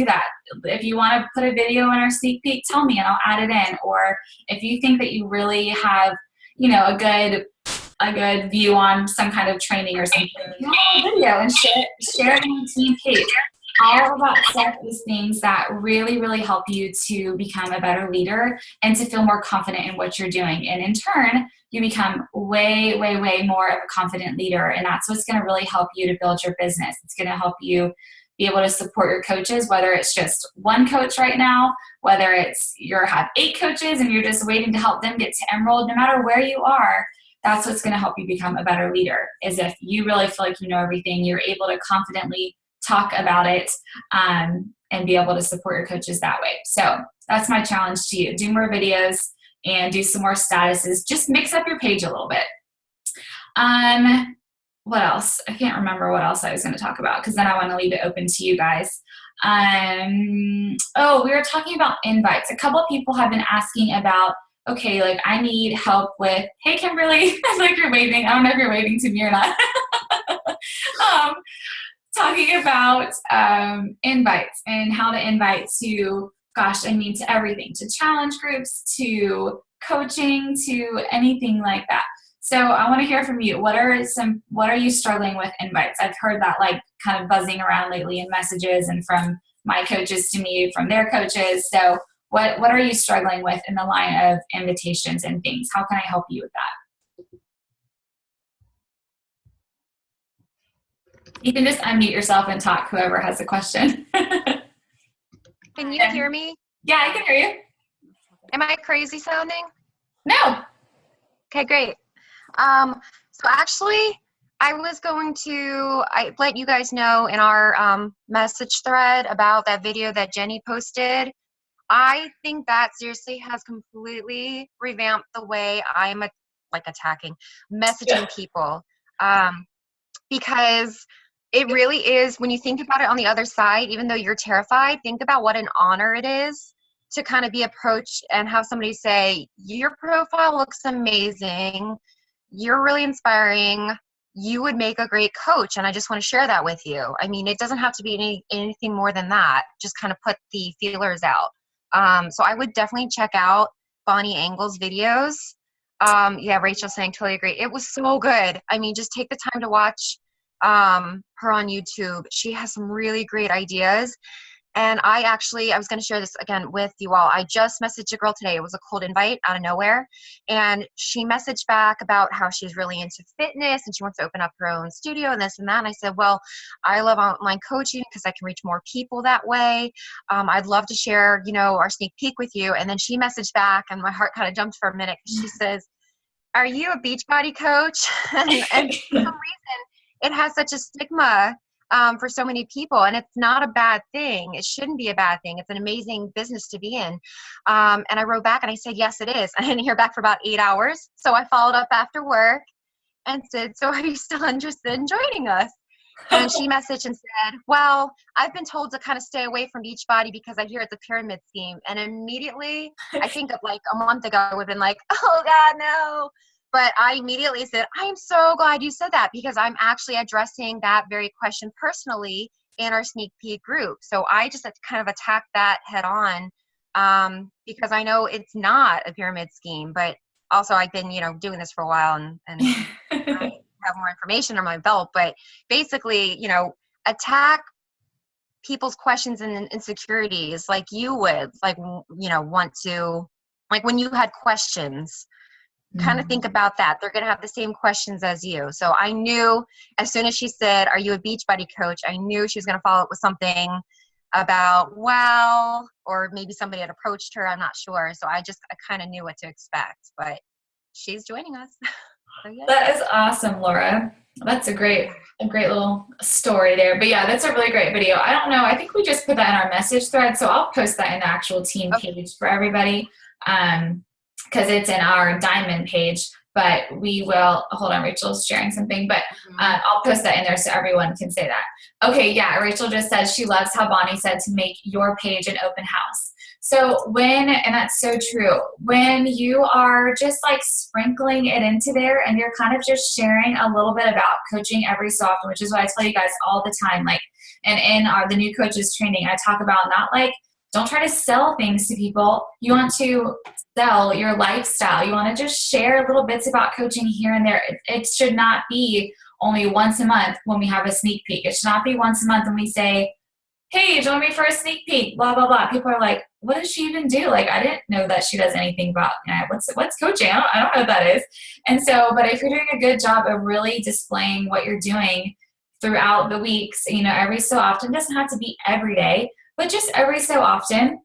that. If you want to put a video in our sneak peek, tell me and I'll add it in. Or if you think that you really have, a good a good view on some kind of training or something, you have a video and share it on the team page. All of that stuff is things that really, really help you to become a better leader and to feel more confident in what you're doing. And in turn, you become way, way, way more of a confident leader. And that's what's going to really help you to build your business. It's going to help you be able to support your coaches, whether it's just one coach right now, whether it's you have 8 coaches and you're just waiting to help them get to Emerald. No matter where you are, that's what's going to help you become a better leader, is if you really feel like you know everything, you're able to confidently talk about it and be able to support your coaches that way. So that's my challenge to you. Do more videos and do some more statuses. Just mix up your page a little bit. What else? I can't remember what else I was going to talk about because then I want to leave it open to you guys. We were talking about invites. A couple of people have been asking about, okay, like I need help with, hey, Kimberly, I like you're waving. I don't know if you're waving to me or not. Talking about invites and how to invite to, to everything, to challenge groups, to coaching, to anything like that. So I want to hear from you. What are you struggling with invites? I've heard that like kind of buzzing around lately in messages and from my coaches to me, from their coaches. So what are you struggling with in the line of invitations and things? How can I help you with that? You can just unmute yourself and talk, whoever has a question. Can you hear me? Yeah, I can hear you. Am I crazy sounding? No. Okay, great. So actually, I was going to let you guys know in our message thread about that video that Jenny posted. I think that seriously has completely revamped the way I'm messaging people. Because it really is, when you think about it on the other side, even though you're terrified, think about what an honor it is to kind of be approached and have somebody say, your profile looks amazing. You're really inspiring. You would make a great coach. And I just want to share that with you. I mean, it doesn't have to be anything more than that. Just kind of put the feelers out. So I would definitely check out Bonnie Engle's videos. Yeah, Rachel saying totally agree. It was so good. I mean, just take the time to watch her on YouTube. She has some really great ideas. And I was going to share this again with you all. I just messaged a girl today. It was a cold invite out of nowhere. And she messaged back about how she's really into fitness and she wants to open up her own studio and this and that. And I said, well, I love online coaching because I can reach more people that way. I'd love to share, our sneak peek with you. And then she messaged back and my heart kind of jumped for a minute because she says, are you a Beachbody coach? and for some reason, it has such a stigma for so many people, and it's not a bad thing. It shouldn't be a bad thing. It's an amazing business to be in. And I wrote back and I said, yes, it is. I didn't hear back for about 8 hours. So I followed up after work and said, so are you still interested in joining us? And she messaged and said, well, I've been told to kind of stay away from Beachbody because I hear it's a pyramid scheme. And immediately, I think of like a month ago, I would have been like, oh God, no. But I immediately said, I am so glad you said that because I'm actually addressing that very question personally in our sneak peek group. So I just had to kind of attack that head on because I know it's not a pyramid scheme, but also I've been, doing this for a while and I have more information on my belt. But basically, attack people's questions and insecurities like you would, want to, like when you had questions. Kind of think about that. They're going to have the same questions as you. So I knew as soon as she said, are you a Beachbody coach? I knew she was going to follow up with something about, well, or maybe somebody had approached her. I'm not sure. So I kind of knew what to expect, but she's joining us. So, yeah. That is awesome, Laura. That's a great little story there. But yeah, that's a really great video. I don't know. I think we just put that in our message thread. So I'll post that in the actual team page for everybody. Because it's in our diamond page, but we will, hold on, Rachel's sharing something, but I'll post that in there so everyone can say that. Okay, yeah, Rachel just said she loves how Bonnie said to make your page an open house. So and that's so true, when you are just like sprinkling it into there and you're kind of just sharing a little bit about coaching every so often, which is what I tell you guys all the time, like, and in the new coaches training, I talk about not like, don't try to sell things to people. You want to sell your lifestyle. You want to just share little bits about coaching here and there. It should not be only once a month when we have a sneak peek. It should not be once a month when we say, hey, join me for a sneak peek, blah, blah, blah. People are like, what does she even do? Like, I didn't know that she does anything about, what's coaching? I don't know what that is. And so, but if you're doing a good job of really displaying what you're doing throughout the weeks, every so often, doesn't have to be every day, but just every so often,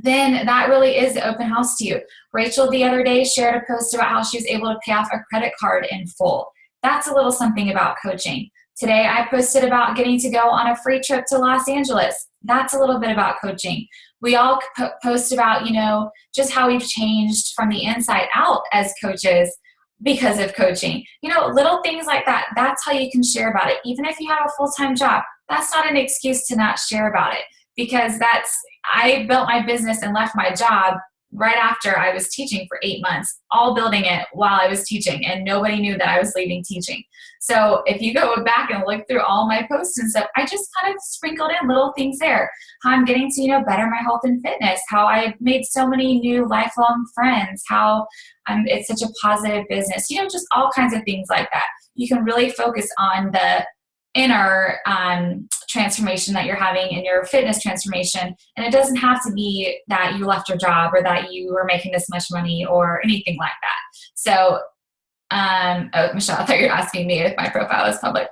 then that really is the open house to you. Rachel the other day shared a post about how she was able to pay off a credit card in full. That's a little something about coaching. Today I posted about getting to go on a free trip to Los Angeles. That's a little bit about coaching. We all post about, just how we've changed from the inside out as coaches because of coaching. Little things like that. That's how you can share about it. Even if you have a full-time job, that's not an excuse to not share about it, because I built my business and left my job right after I was teaching for 8 months, all building it while I was teaching, and nobody knew that I was leaving teaching. So if you go back and look through all my posts and stuff, I just kind of sprinkled in little things there. How I'm getting to, better my health and fitness, how I made so many new lifelong friends, how it's such a positive business, just all kinds of things like that. You can really focus on the inner transformation that you're having in your fitness transformation. And it doesn't have to be that you left your job or that you were making this much money or anything like that. So, Michelle, I thought you were asking me if my profile is public.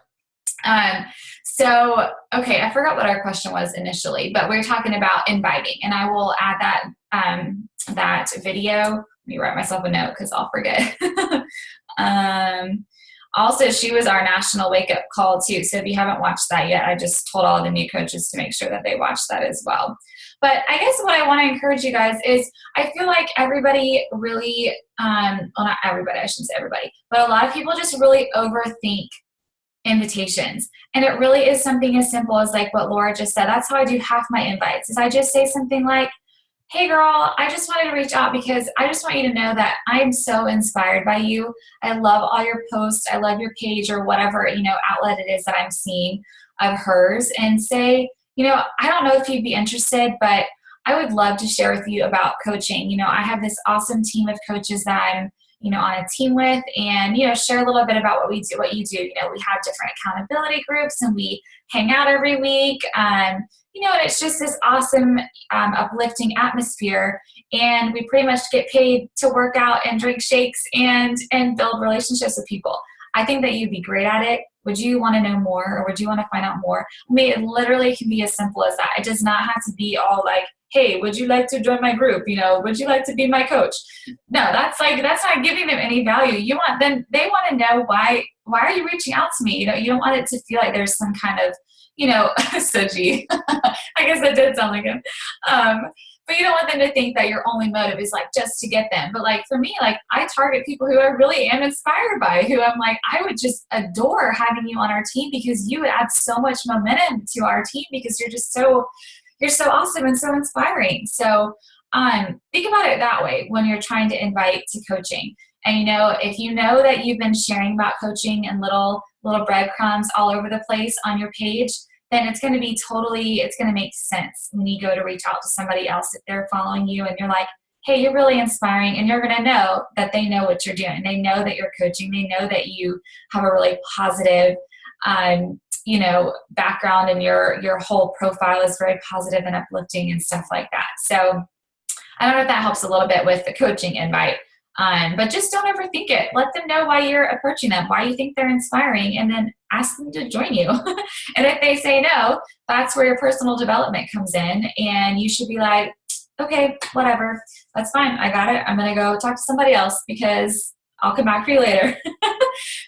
Okay, I forgot what our question was initially, but we were talking about inviting, and I will add that video. Let me write myself a note because I'll forget. Also, she was our national wake-up call, too. So if you haven't watched that yet, I just told all the new coaches to make sure that they watch that as well. But I guess what I want to encourage you guys is I feel like everybody really, well, not everybody, I shouldn't say everybody, but a lot of people just really overthink invitations. And it really is something as simple as like what Laura just said. That's how I do half my invites, is I just say something like, hey girl, I just wanted to reach out because I just want you to know that I'm so inspired by you. I love all your posts. I love your page or whatever, outlet it is that I'm seeing of hers, and say, I don't know if you'd be interested, but I would love to share with you about coaching. I have this awesome team of coaches that I'm, on a team with, and, share a little bit about what you do. We have different accountability groups and we hang out every week. It's just this awesome, uplifting atmosphere, and we pretty much get paid to work out and drink shakes and build relationships with people. I think that you'd be great at it. Would you want to know more, or would you want to find out more? I mean, it literally can be as simple as that. It does not have to be all like, hey, would you like to join my group? Would you like to be my coach? No, that's not giving them any value. They want to know why are you reaching out to me? You don't want it to feel like there's some kind of, Soji. I guess that did sound like him. But you don't want them to think that your only motive is like just to get them. But like for me, like I target people who I really am inspired by, who I'm like, I would just adore having you on our team because you would add so much momentum to our team because you're so awesome and so inspiring. So think about it that way when you're trying to invite to coaching. And if you know that you've been sharing about coaching and little breadcrumbs all over the place on your page, then it's going to make sense when you go to reach out to somebody else if they're following you and you're like, hey, you're really inspiring, and you're going to know that they know what you're doing. They know that you're coaching. They know that you have a really positive, background, and your whole profile is very positive and uplifting and stuff like that. So I don't know if that helps a little bit with the coaching invite. But just don't overthink it. Let them know why you're approaching them, why you think they're inspiring, and then ask them to join you. And if they say no, that's where your personal development comes in, and you should be like, okay, whatever, that's fine, I got it. I'm going to go talk to somebody else because I'll come back for you later.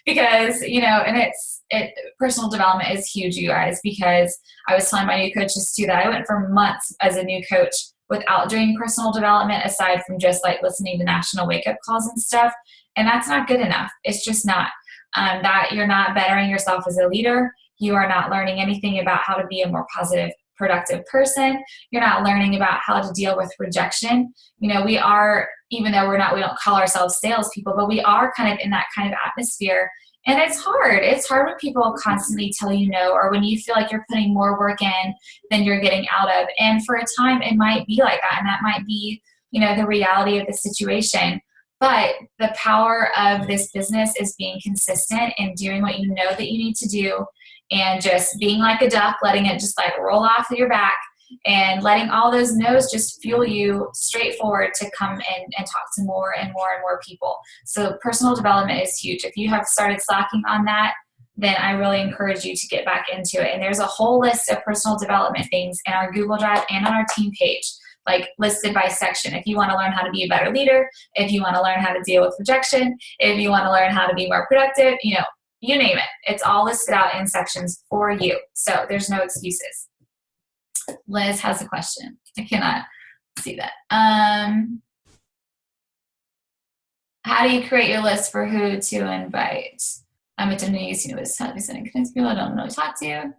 Because, and personal development is huge, you guys, because I was telling my new coaches too that I went for months as a new coach without doing personal development, aside from just like listening to national wake-up calls and stuff. And that's not good enough. It's just not. That you're not bettering yourself as a leader. You are not learning anything about how to be a more positive, productive person. You're not learning about how to deal with rejection. We are, even though we don't call ourselves salespeople, but we are kind of in that kind of atmosphere. And it's hard. It's hard when people constantly tell you no, or when you feel like you're putting more work in than you're getting out of. And for a time, it might be like that. And that might be, the reality of the situation. But the power of this business is being consistent and doing what you know that you need to do, and just being like a duck, letting it just like roll off of your back, and letting all those no's just fuel you straight forward to come and talk to more and more and more people. So personal development is huge. If you have started slacking on that, then I really encourage you to get back into it. And there's a whole list of personal development things in our Google Drive and on our team page, like listed by section. If you want to learn how to be a better leader, if you want to learn how to deal with rejection, if you want to learn how to be more productive, you name it. It's all listed out in sections for you. So there's no excuses. Liz has a question. I cannot see that. How do you create your list for who to invite? I'm a Denise, how to be sending connects people I don't know to talk to.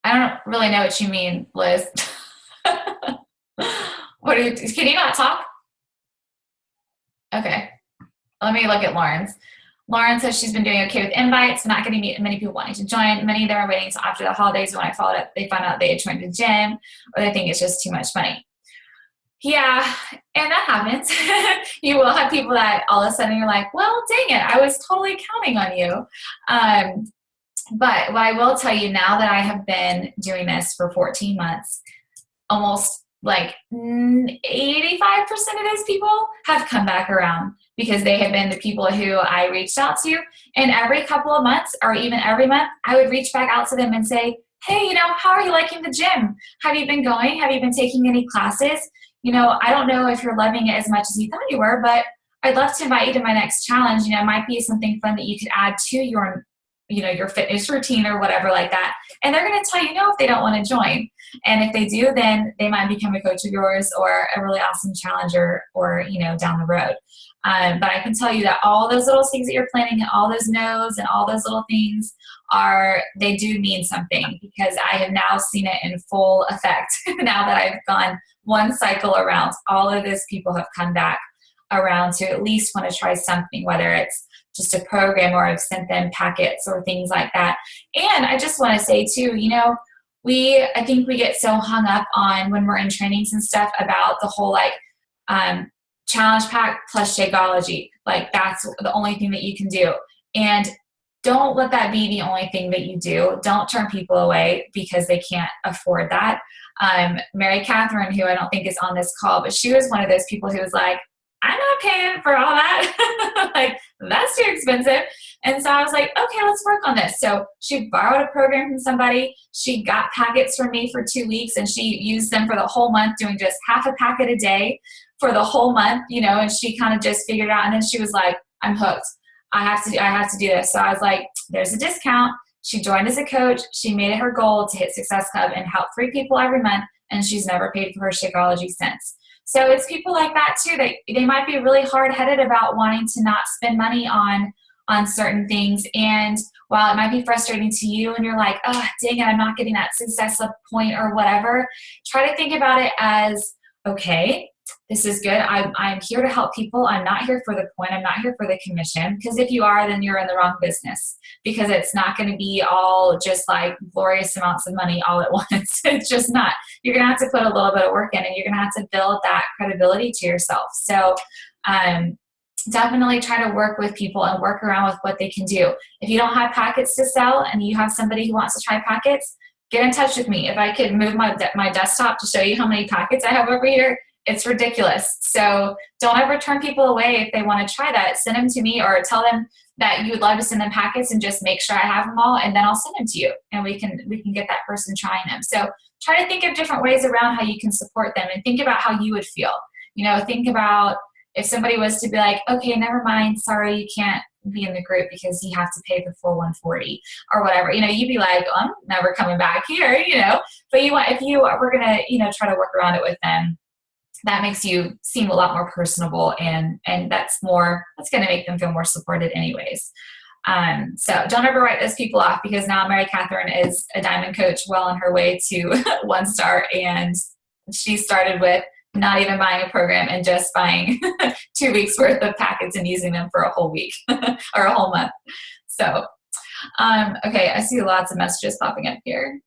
I don't really know what you mean, Liz. Can you not talk? Okay. Let me look at Lauren's. Lauren says she's been doing okay with invites, not getting many people wanting to join. Many of them are waiting until after the holidays. When I followed up, they found out they had joined the gym, or they think it's just too much money. Yeah, and that happens. You will have people that all of a sudden you're like, well, dang it, I was totally counting on you. But what I will tell you, now that I have been doing this for 14 months, almost like 85% of those people have come back around, because they have been the people who I reached out to. And every couple of months, or even every month, I would reach back out to them and say, hey, how are you liking the gym? Have you been going? Have you been taking any classes? I don't know if you're loving it as much as you thought you were, but I'd love to invite you to my next challenge. It might be something fun that you could add to your fitness routine or whatever like that. And they're going to tell you no if they don't want to join. And if they do, then they might become a coach of yours, or a really awesome challenger, or, down the road. But I can tell you that all those little things that you're planning, and all those no's and all those little things they do mean something, because I have now seen it in full effect. Now that I've gone one cycle around, all of those people have come back around to at least want to try something, whether it's just a program, or I've sent them packets or things like that. And I just want to say too, I think we get so hung up on, when we're in trainings and stuff, about the whole challenge pack plus Shakeology. Like, that's the only thing that you can do. And don't let that be the only thing that you do. Don't turn people away because they can't afford that. Mary Catherine, who I don't think is on this call, but she was one of those people who was like, I'm not paying for all that. Like, that's too expensive. And so I was like, okay, let's work on this. So she borrowed a program from somebody. She got packets from me for 2 weeks, and she used them for the whole month, doing just half a packet a day for the whole month, and she kind of just figured it out. And then she was like, I'm hooked. I have to do this. So I was like, there's a discount. She joined as a coach. She made it her goal to hit Success Club and help 3 people every month. And she's never paid for her Shakeology since. So it's people like that too, that they might be really hard-headed about wanting to not spend money on certain things. And while it might be frustrating to you and you're like, oh, dang it, I'm not getting that success point or whatever, try to think about it as, okay, this is good. I'm here to help people. I'm not here for the point. I'm not here for the commission. Because if you are, then you're in the wrong business, because it's not going to be all just like glorious amounts of money all at once. It's just not. You're going to have to put a little bit of work in, and you're going to have to build that credibility to yourself. So definitely try to work with people and work around with what they can do. If you don't have packets to sell and you have somebody who wants to try packets, get in touch with me. If I could move my desktop to show you how many packets I have over here, it's ridiculous. So don't ever turn people away if they want to try that. Send them to me, or tell them that you would love to send them packets, and just make sure I have them all, and then I'll send them to you, and we can get that person trying them. So try to think of different ways around how you can support them, and think about how you would feel. Think about if somebody was to be like, okay, never mind, sorry, you can't be in the group because you have to pay the full $140 or whatever. You'd be like, oh, I'm never coming back here. But if you were gonna try to work around it with them, that makes you seem a lot more personable, and that's going to make them feel more supported anyways. So don't ever write those people off, because now Mary Catherine is a diamond coach, well on her way to 1 star, and she started with not even buying a program and just buying 2 weeks worth of packets and using them for a whole week or a whole month. So, okay, I see lots of messages popping up here.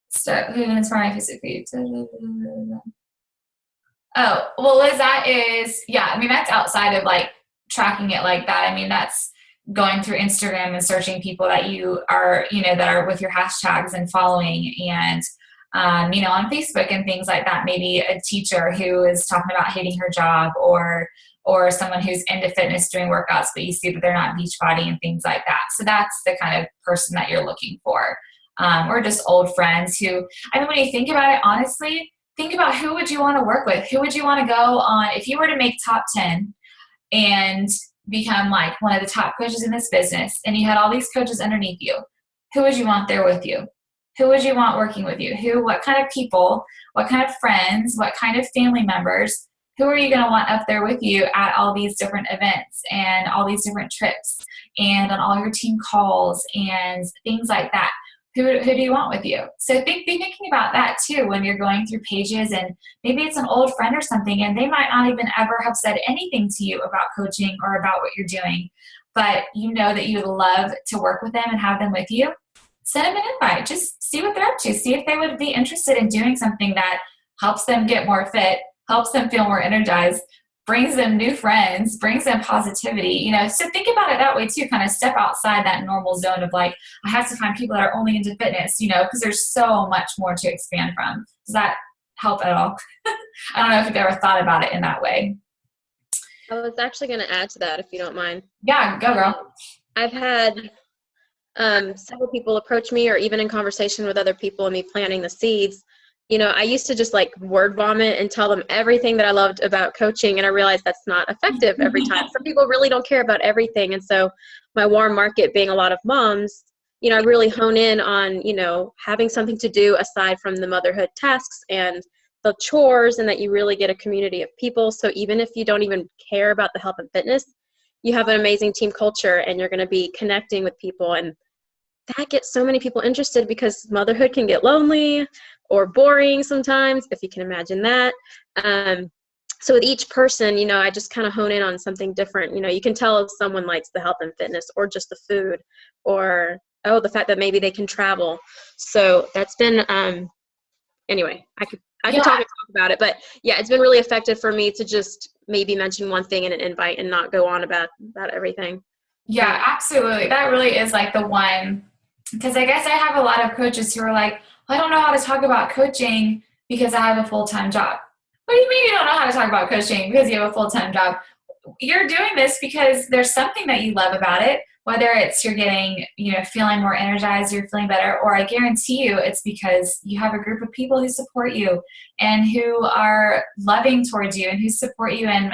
So, who inspired physically? Oh, well, Liz, that is, yeah, I mean, that's outside of like tracking it like that. I mean, that's going through Instagram and searching people that you are, that are with your hashtags and following, and, on Facebook and things like that. Maybe a teacher who is talking about hating her job, or someone who's into fitness doing workouts, but you see that they're not Beachbody and things like that. So that's the kind of person that you're looking for. Or just old friends who, I mean, when you think about it, honestly, think about who would you want to work with? Who would you want to go on? If you were to make top 10 and become like one of the top coaches in this business, and you had all these coaches underneath you, who would you want there with you? Who would you want working with you? What kind of people, what kind of friends, what kind of family members, who are you going to want up there with you at all these different events and all these different trips and on all your team calls and things like that? Who do you want with you? So be thinking about that too when you're going through pages, and maybe it's an old friend or something, and they might not even ever have said anything to you about coaching or about what you're doing, but you know that you would love to work with them and have them with you. Send them an invite. Just see what they're up to. See if they would be interested in doing something that helps them get more fit, helps them feel more energized, brings them new friends, brings them positivity, so think about it that way too, kind of step outside that normal zone of like, I have to find people that are only into fitness, because there's so much more to expand from. Does that help at all? I don't know if you've ever thought about it in that way. I was actually going to add to that, if you don't mind. Yeah, go girl. I've had several people approach me, or even in conversation with other people and me planting the seeds. I used to just like word vomit and tell them everything that I loved about coaching, and I realized that's not effective every time. Some people really don't care about everything. And so my warm market being a lot of moms, I really hone in on, having something to do aside from the motherhood tasks and the chores, and that you really get a community of people. So even if you don't even care about the health and fitness, you have an amazing team culture, and you're going to be connecting with people. And that gets so many people interested, because motherhood can get lonely or boring sometimes, if you can imagine that. So with each person, I just kind of hone in on something different. You can tell if someone likes the health and fitness, or just the food, or, the fact that maybe they can travel. So that's been, anyway, I could talk about it, but yeah, it's been really effective for me to just maybe mention one thing in an invite and not go on about everything. Yeah, absolutely. That really is like the one, because I guess I have a lot of coaches who are like, I don't know how to talk about coaching because I have a full-time job. What do you mean you don't know how to talk about coaching because you have a full-time job? You're doing this because there's something that you love about it, whether it's you're getting, feeling more energized, you're feeling better, or I guarantee you it's because you have a group of people who support you and who are loving towards you and who support you and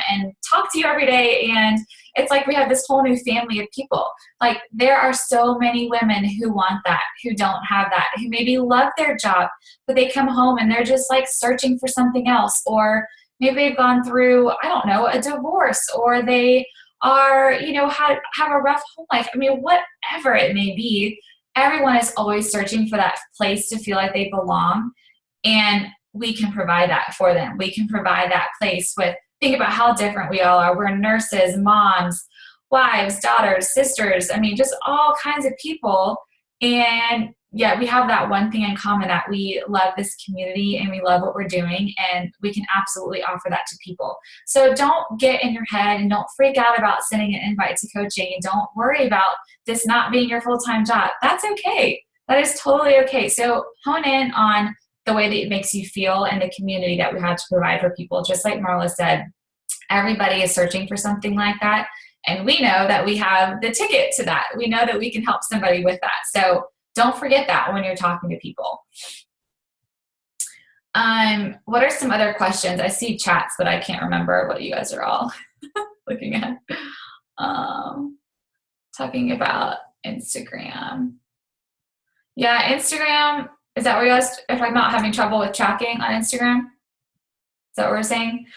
talk to you every day. And it's like we have this whole new family of people. Like, there are so many women who want that, who don't have that, who maybe love their job, but they come home and they're just like searching for something else, or maybe they've gone through, I don't know, a divorce, or they are, have a rough home life. I mean, whatever it may be, everyone is always searching for that place to feel like they belong. And we can provide that for them. We can provide that place with, think about how different we all are. We're nurses, moms, wives, daughters, sisters. I mean, just all kinds of people. And yeah, we have that one thing in common, that we love this community and we love what we're doing, and we can absolutely offer that to people. So don't get in your head and don't freak out about sending an invite to coaching, and don't worry about this not being your full-time job. That's okay. That is totally okay. So hone in on the way that it makes you feel and the community that we have to provide for people. Just like Marla said, everybody is searching for something like that. And we know that we have the ticket to that. We know that we can help somebody with that. So don't forget that when you're talking to people. What are some other questions? I see chats, but I can't remember what you guys are all looking at. Talking about Instagram. Yeah, Instagram. Is that where you guys, if I'm not having trouble with tracking on Instagram? Is that what we're saying?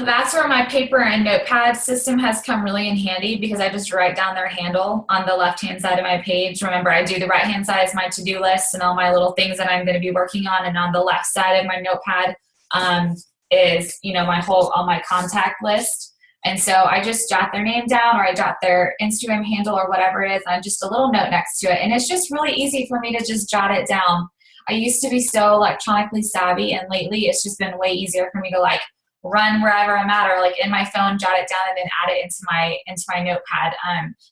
That's where my paper and notepad system has come really in handy, because I just write down their handle on the left-hand side of my page. Remember, I do the right-hand side as my to-do list and all my little things that I'm going to be working on, and on the left side of my notepad, is, you know, all my contact list. And so I just jot their name down, or I jot their Instagram handle or whatever it is, and just a little note next to it. And it's just really easy for me to just jot it down. I used to be so electronically savvy, and lately it's just been way easier for me to like run wherever I'm at, or like in my phone, jot it down and then add it into my notepad.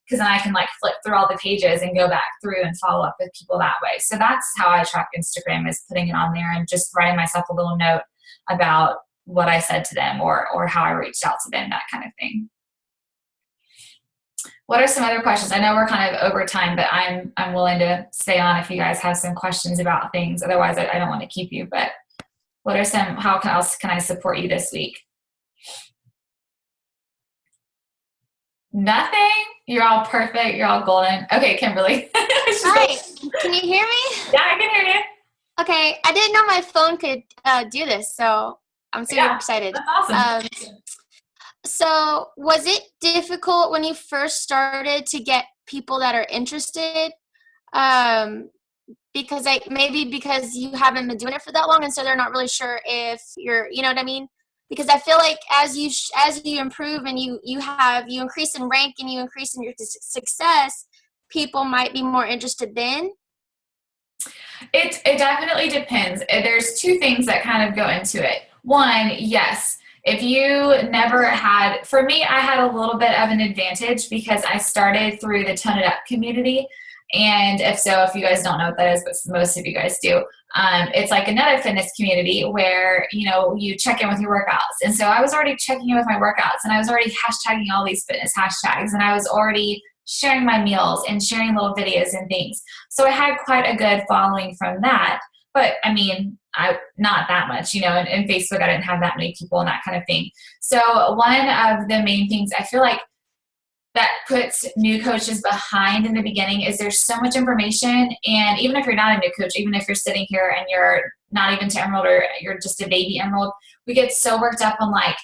Cause then I can like flip through all the pages and go back through and follow up with people that way. So that's how I track Instagram, is putting it on there and just writing myself a little note about what I said to them, or how I reached out to them, that kind of thing. What are some other questions? I know we're kind of over time, but I'm willing to stay on if you guys have some questions about things. Otherwise, I don't want to keep you, but what are some, how else can I support you this week? Nothing? You're all perfect. You're all golden. Okay, Kimberly. Hi, can you hear me? Yeah, I can hear you. Okay, I didn't know my phone could do this, so I'm super excited. That's awesome. So was it difficult when you first started to get people that are interested? Because maybe because you haven't been doing it for that long, and so they're not really sure if you're, you know what I mean? Because I feel like as you improve and you increase in rank and you increase in your success, people might be more interested then. It definitely depends. There's two things that kind of go into it. One, yes, if you never had, for me, I had a little bit of an advantage because I started through the Tone It Up community. And if you guys don't know what that is, but most of you guys do, it's like another fitness community where, you know, you check in with your workouts. And so I was already checking in with my workouts, and I was already hashtagging all these fitness hashtags, and I was already sharing my meals and sharing little videos and things. So I had quite a good following from that. But I mean, not that much, you know, and Facebook, I didn't have that many people and that kind of thing. So one of the main things I feel like that puts new coaches behind in the beginning is there's so much information. And even if you're not a new coach, even if you're sitting here and you're not even to Emerald, or you're just a baby Emerald, we get so worked up on like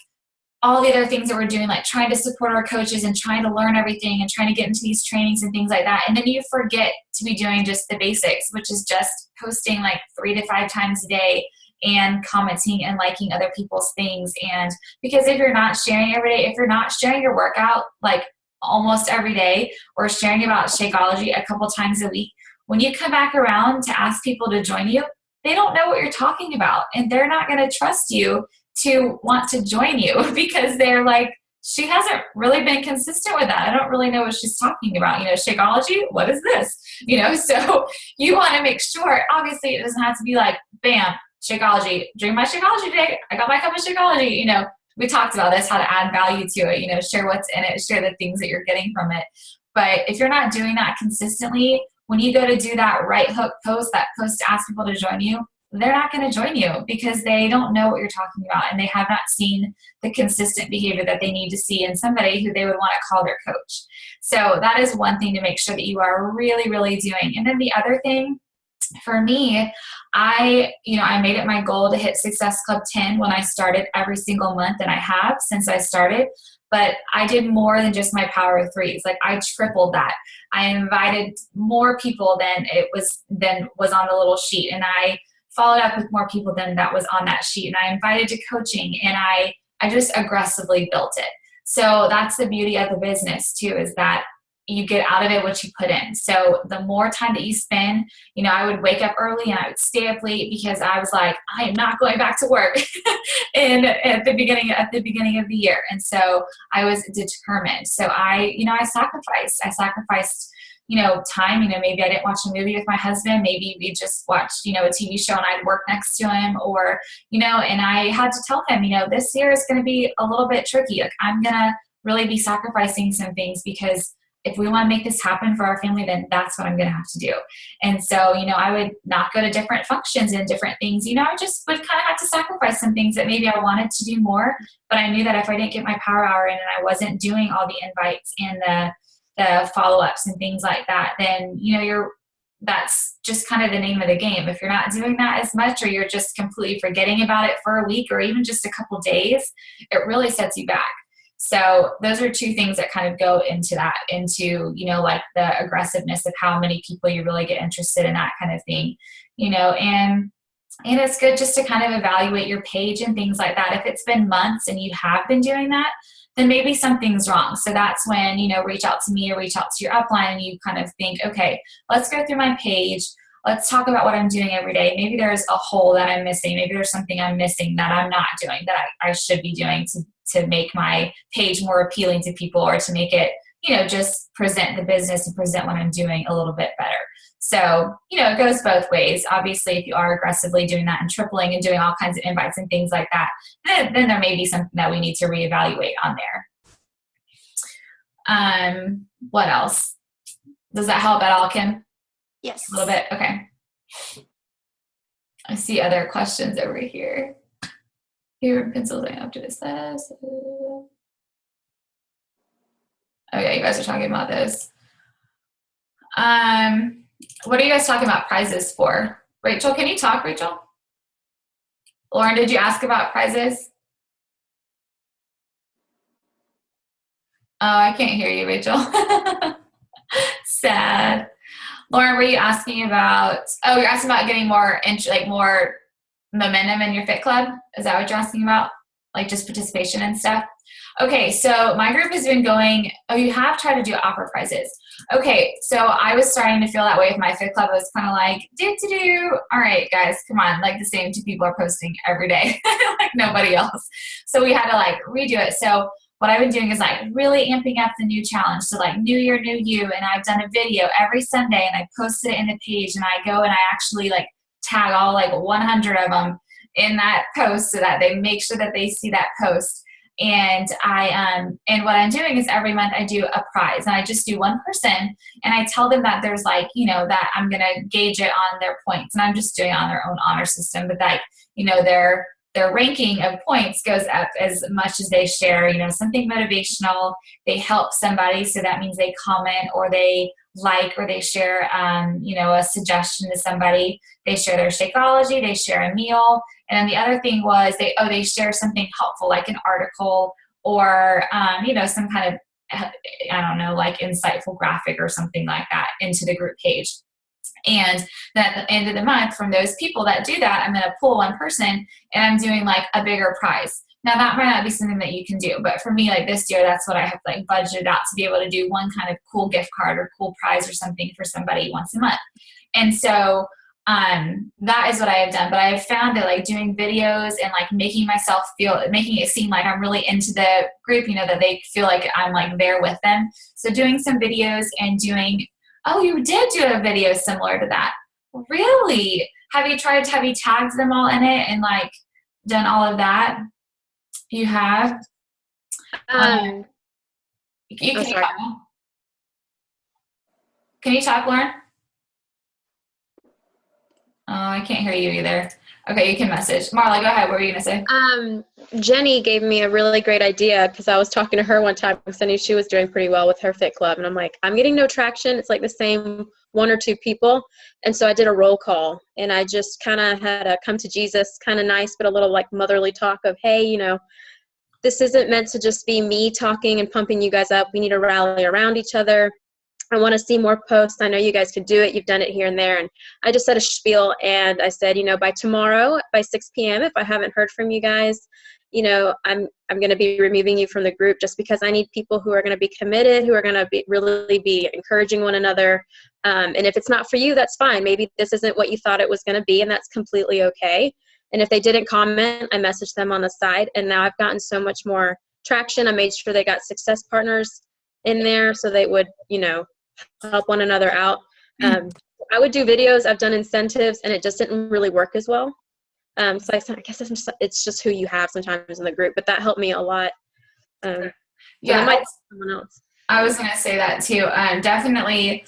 all the other things that we're doing, like trying to support our coaches and trying to learn everything and trying to get into these trainings and things like that. And then you forget to be doing just the basics, which is just posting like 3 to 5 times a day and commenting and liking other people's things. And because if you're not sharing every day, if you're not sharing your workout like almost every day, or sharing about Shakeology a couple times a week, when you come back around to ask people to join you, they don't know what you're talking about, and they're not going to trust you to want to join you because they're like, she hasn't really been consistent with that. I don't really know what she's talking about. You know, Shakeology, what is this? You know, so you want to make sure, obviously it doesn't have to be like, bam, Shakeology, drink my Shakeology today. I got my cup of Shakeology. You know, we talked about this, how to add value to it, you know, share what's in it, share the things that you're getting from it. But if you're not doing that consistently, when you go to do that right hook post, that post to ask people to join you, they're not going to join you because they don't know what you're talking about, and they have not seen the consistent behavior that they need to see in somebody who they would want to call their coach. So that is one thing to make sure that you are really, really doing. And then the other thing for me, I made it my goal to hit Success Club 10 when I started every single month, and I have since I started. But I did more than just my power of threes. Like I tripled that. I invited more people than was on the little sheet, and I followed up with more people than that was on that sheet. And I invited to coaching, and I just aggressively built it. So that's the beauty of the business too, is that you get out of it what you put in. So the more time that you spend, you know, I would wake up early and I would stay up late because I was like, I am not going back to work at the beginning of the year. And so I was determined. So I sacrificed, you know, time. You know, maybe I didn't watch a movie with my husband. Maybe we just watched, you know, a TV show and I'd work next to him, or, you know, and I had to tell him, you know, this year is going to be a little bit tricky. Like I'm going to really be sacrificing some things because if we want to make this happen for our family, then that's what I'm going to have to do. And so, you know, I would not go to different functions and different things. You know, I just would kind of have to sacrifice some things that maybe I wanted to do more, but I knew that if I didn't get my power hour in and I wasn't doing all the invites and the follow-ups and things like that, then, you know, that's just kind of the name of the game. If you're not doing that as much, or you're just completely forgetting about it for a week or even just a couple days, it really sets you back. So those are two things that kind of go into that, into, you know, like the aggressiveness of how many people you really get interested in, that kind of thing, you know. And And it's good just to kind of evaluate your page and things like that. If it's been months and you have been doing that, then maybe something's wrong. So that's when, reach out to me or reach out to your upline and you kind of think, okay, let's go through my page. Let's talk about what I'm doing every day. Maybe there's a hole that I'm missing. Maybe there's something I'm missing that I'm not doing that I should be doing to make my page more appealing to people, or to make it, just present the business and present what I'm doing a little bit better. So, it goes both ways. Obviously, if you are aggressively doing that and tripling and doing all kinds of invites and things like that, then there may be something that we need to reevaluate on there. What else? Does that help at all, Kim? Yes. A little bit? Okay. I see other questions over here. Here, Pennsylvania after this. Oh, yeah, you guys are talking about this. What are you guys talking about prizes for? Rachel, can you talk, Rachel? Lauren, did you ask about prizes? Oh, I can't hear you, Rachel. Sad. Lauren, were you asking about, you're asking about getting more momentum in your Fit Club? Is that what you're asking about? Like just participation and stuff? Okay, so my group has been going, you have tried to do offer prizes. Okay, so I was starting to feel that way with my Fit Club. I was kind of like, all right, guys, come on. Like the same two people are posting every day, like nobody else. So we had to redo it. So what I've been doing is really amping up the new challenge. So new year, new you. And I've done a video every Sunday and I posted it in the page, and I go and I actually tag all 100 of them in that post so that they make sure that they see that post. And and what I'm doing is every month I do a prize, and I just do one person, and I tell them that there's that I'm going to gauge it on their points, and I'm just doing it on their own honor system, but their ranking of points goes up as much as they share, something motivational. They help somebody. So that means they comment or they or they share, a suggestion to somebody. They share their Shakeology, they share a meal. And then the other thing was they share something helpful, like an article or, some kind of, insightful graphic or something like that into the group page. And then at the end of the month, from those people that do that, I'm going to pull one person and I'm doing a bigger prize. Now that might not be something that you can do, but for me, this year, that's what I have budgeted out to be able to do, one kind of cool gift card or cool prize or something for somebody once a month. And so that is what I have done. But I have found that doing videos and making it seem like I'm really into the group, that they feel like I'm there with them. So doing some videos and doing, you did do a video similar to that. Really? Have you tagged them all in it and done all of that? You have? Can you talk, Lauren? Oh, I can't hear you either. Okay, you can message. Marla, go ahead. What were you going to say? Jenny gave me a really great idea because I was talking to her one time because I knew she was doing pretty well with her Fit Club. And I'm like, I'm getting no traction. It's the same one or two people. And so I did a roll call, and I just kind of had a come to Jesus, kind of nice, but a little motherly talk of, hey, this isn't meant to just be me talking and pumping you guys up. We need to rally around each other. I want to see more posts. I know you guys could do it. You've done it here and there. And I just said a spiel, and I said, by tomorrow, by 6 p.m., if I haven't heard from you guys, I'm going to be removing you from the group, just because I need people who are going to be committed, who are going to really be encouraging one another. And if it's not for you, that's fine. Maybe this isn't what you thought it was going to be, and that's completely okay. And if they didn't comment, I messaged them on the side, and now I've gotten so much more traction. I made sure they got success partners in there so they would, help one another out. I would do videos. I've done incentives, and it just didn't really work as well. So I guess it's just who you have sometimes in the group, but that helped me a lot. Yeah, might someone else. I was going to say that too. Definitely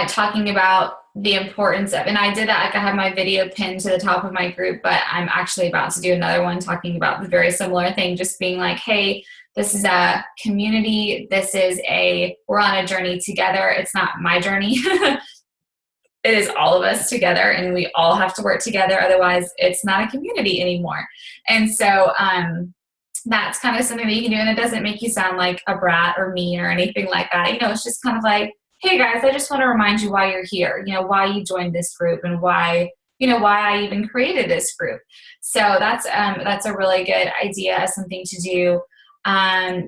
talking about the importance of, and I did that, I have my video pinned to the top of my group, but I'm actually about to do another one talking about the very similar thing, just being hey, this is a community. We're on a journey together. It's not my journey. It is all of us together, and we all have to work together. Otherwise, it's not a community anymore. And so that's kind of something that you can do, and it doesn't make you sound like a brat or mean or anything like that. It's just kind of hey guys, I just want to remind you why you're here, why you joined this group and why why I even created this group. So that's a really good idea as something to do.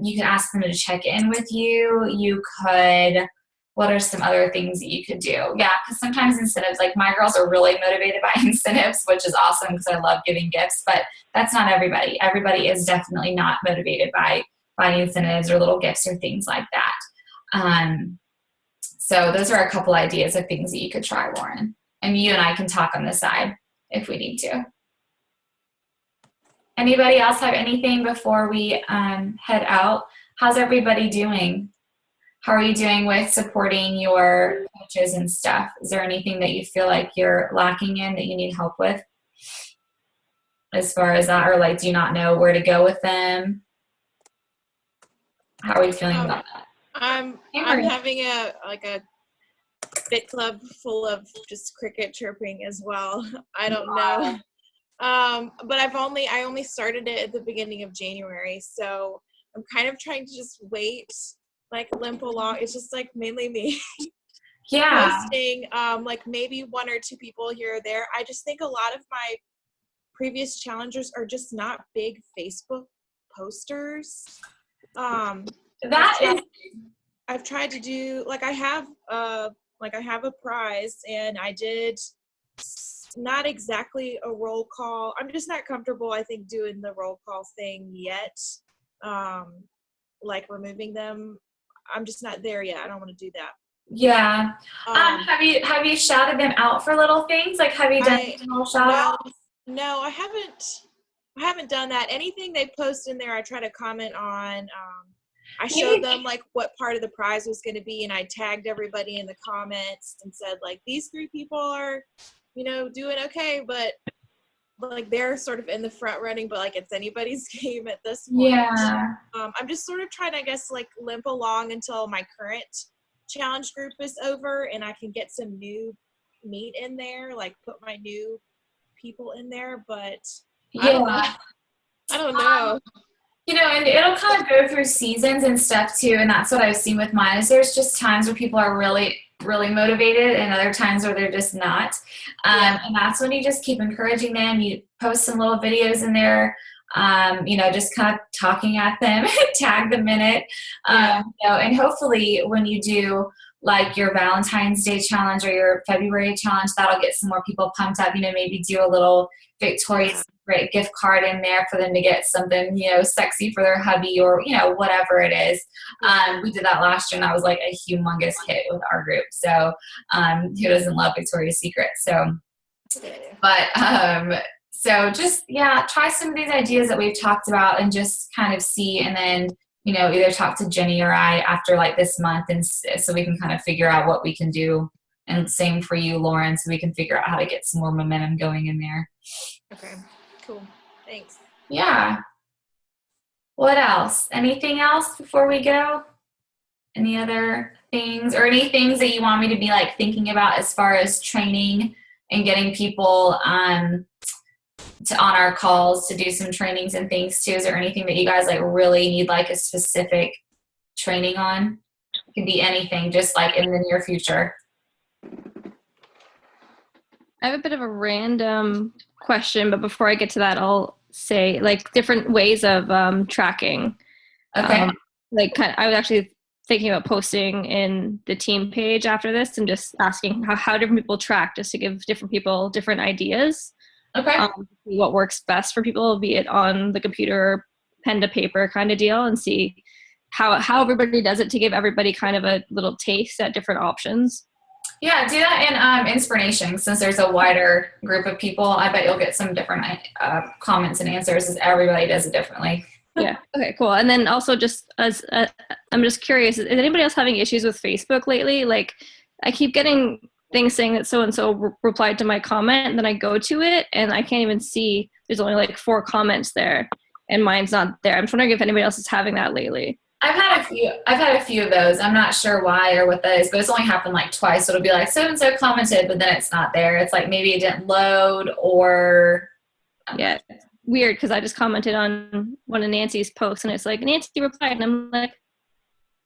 You can ask them to check in with you. You could, what are some other things that you could do? Yeah, because sometimes incentives, like my girls are really motivated by incentives, which is awesome because I love giving gifts, but that's not everybody. Everybody is definitely not motivated by incentives or little gifts or things like that. So those are a couple ideas of things that you could try, Lauren. And you and I can talk on the side if we need to. Anybody else have anything before we head out? How's everybody doing? How are you doing with supporting your coaches and stuff? Is there anything that you feel like you're lacking in that you need help with as far as that, or like do you not know where to go with them? How are you feeling about that? I'm having a fit club full of just cricket chirping as well. I don't know. But I only started it at the beginning of January, so I'm kind of trying to just wait, like limp along. It's just like mainly me. Yeah. Posting, like maybe 1 or 2 people here or there. I just think a lot of my previous challengers are just not big Facebook posters. I've tried to do, like I have a prize, and I did not exactly a roll call. I'm just not comfortable, I think, doing the roll call thing yet. Like removing them. I'm just not there yet. I don't want to do that. Yeah. Have you shouted them out for little things? Like, have you done little shout outs? No, I haven't done that. Anything they post in there, I try to comment on. I showed them like what part of the prize was going to be, and I tagged everybody in the comments and said like, these 3 people are, doing okay, but like they're sort of in the front running, but like it's anybody's game at this point. Yeah. I'm just sort of trying to, I guess, like limp along until my current challenge group is over and I can get some new meat in there, like put my new people in there, but yeah. I don't know. And it'll kind of go through seasons and stuff too, and that's what I've seen with mine is there's just times where people are really, really motivated and other times where they're just not. And that's when you just keep encouraging them. You post some little videos in there, just kind of talking at them, tag them in it. And hopefully when you do like your Valentine's Day challenge or your February challenge, that'll get some more people pumped up, maybe do a little Victoria's Secret gift card in there for them to get something, sexy for their hubby or, whatever it is. We did that last year and that was like a humongous hit with our group. So who doesn't love Victoria's Secret? So, so just, try some of these ideas that we've talked about and just kind of see, and then, either talk to Jenny or I after like this month, and so we can kind of figure out what we can do. And same for you, Lauren, so we can figure out how to get some more momentum going in there. Okay, cool. Thanks. Yeah. What else? Anything else before we go? Any other things or any things that you want me to be like thinking about as far as training and getting people on our calls to do some trainings and things too? Is there anything that you guys like really need like a specific training on? It could be anything, just like in the near future. I have a bit of a random question, but before I get to that, I'll say like different ways of tracking. Okay. I was actually thinking about posting in the team page after this and just asking how different people track, just to give different people different ideas. Okay. What works best for people, be it on the computer, pen to paper kind of deal, and see how everybody does it to give everybody kind of a little taste at different options. Yeah, do that in Inspiration, since there's a wider group of people. I bet you'll get some different comments and answers, as everybody does it differently. Yeah. Okay, cool. And then also just as I'm just curious, is anybody else having issues with Facebook lately? Like I keep getting things saying that so-and-so replied to my comment, and then I go to it and I can't even see, there's only like 4 comments there and mine's not there. I'm just wondering if anybody else is having that lately. I've had a few of those. I'm not sure why or what that is, but it's only happened like twice. So it'll be like so-and-so commented, but then it's not there. It's like maybe it didn't load or. Yeah, weird, because I just commented on one of Nancy's posts and it's like, Nancy replied, and I'm like,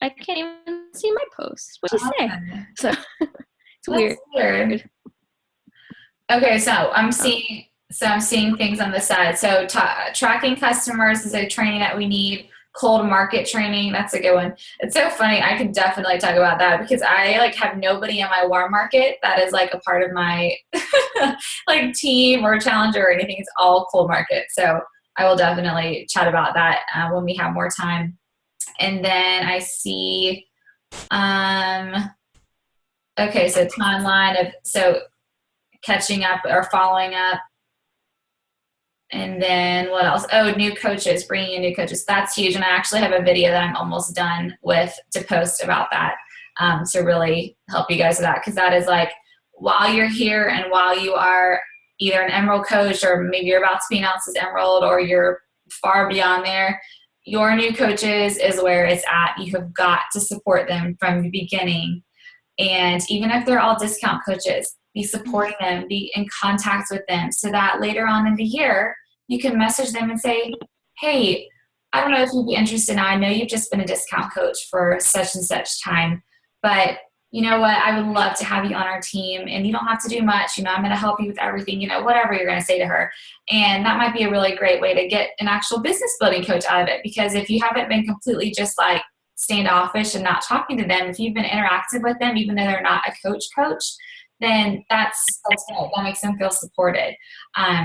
I can't even see my post. What'd you say? So it's weird. Okay, so I'm seeing things on the side. So tracking customers is a training that we need. Cold market training, that's a good one. It's so funny. I could definitely talk about that because I like have nobody in my warm market that is like a part of my like team or challenger or anything. It's all cold market. So I will definitely chat about that when we have more time. And then I see, okay, so timeline of catching up or following up. And then what else? Oh, new coaches, bringing in new coaches. That's huge. And I actually have a video that I'm almost done with to post about that to really help you guys with that. Because that is like, while you're here and while you are either an Emerald coach or maybe you're about to be announced as Emerald or you're far beyond there, your new coaches is where it's at. You have got to support them from the beginning. And even if they're all discount coaches, be supporting them, be in contact with them so that later on in the year, you can message them and say, hey, I don't know if you'd be interested. Now, I know you've just been a discount coach for such and such time, but you know what? I would love to have you on our team and you don't have to do much. I'm going to help you with everything, whatever you're going to say to her. And that might be a really great way to get an actual business building coach out of it. Because if you haven't been completely just like standoffish and not talking to them, if you've been interactive with them, even though they're not a coach, then that's good. That makes them feel supported.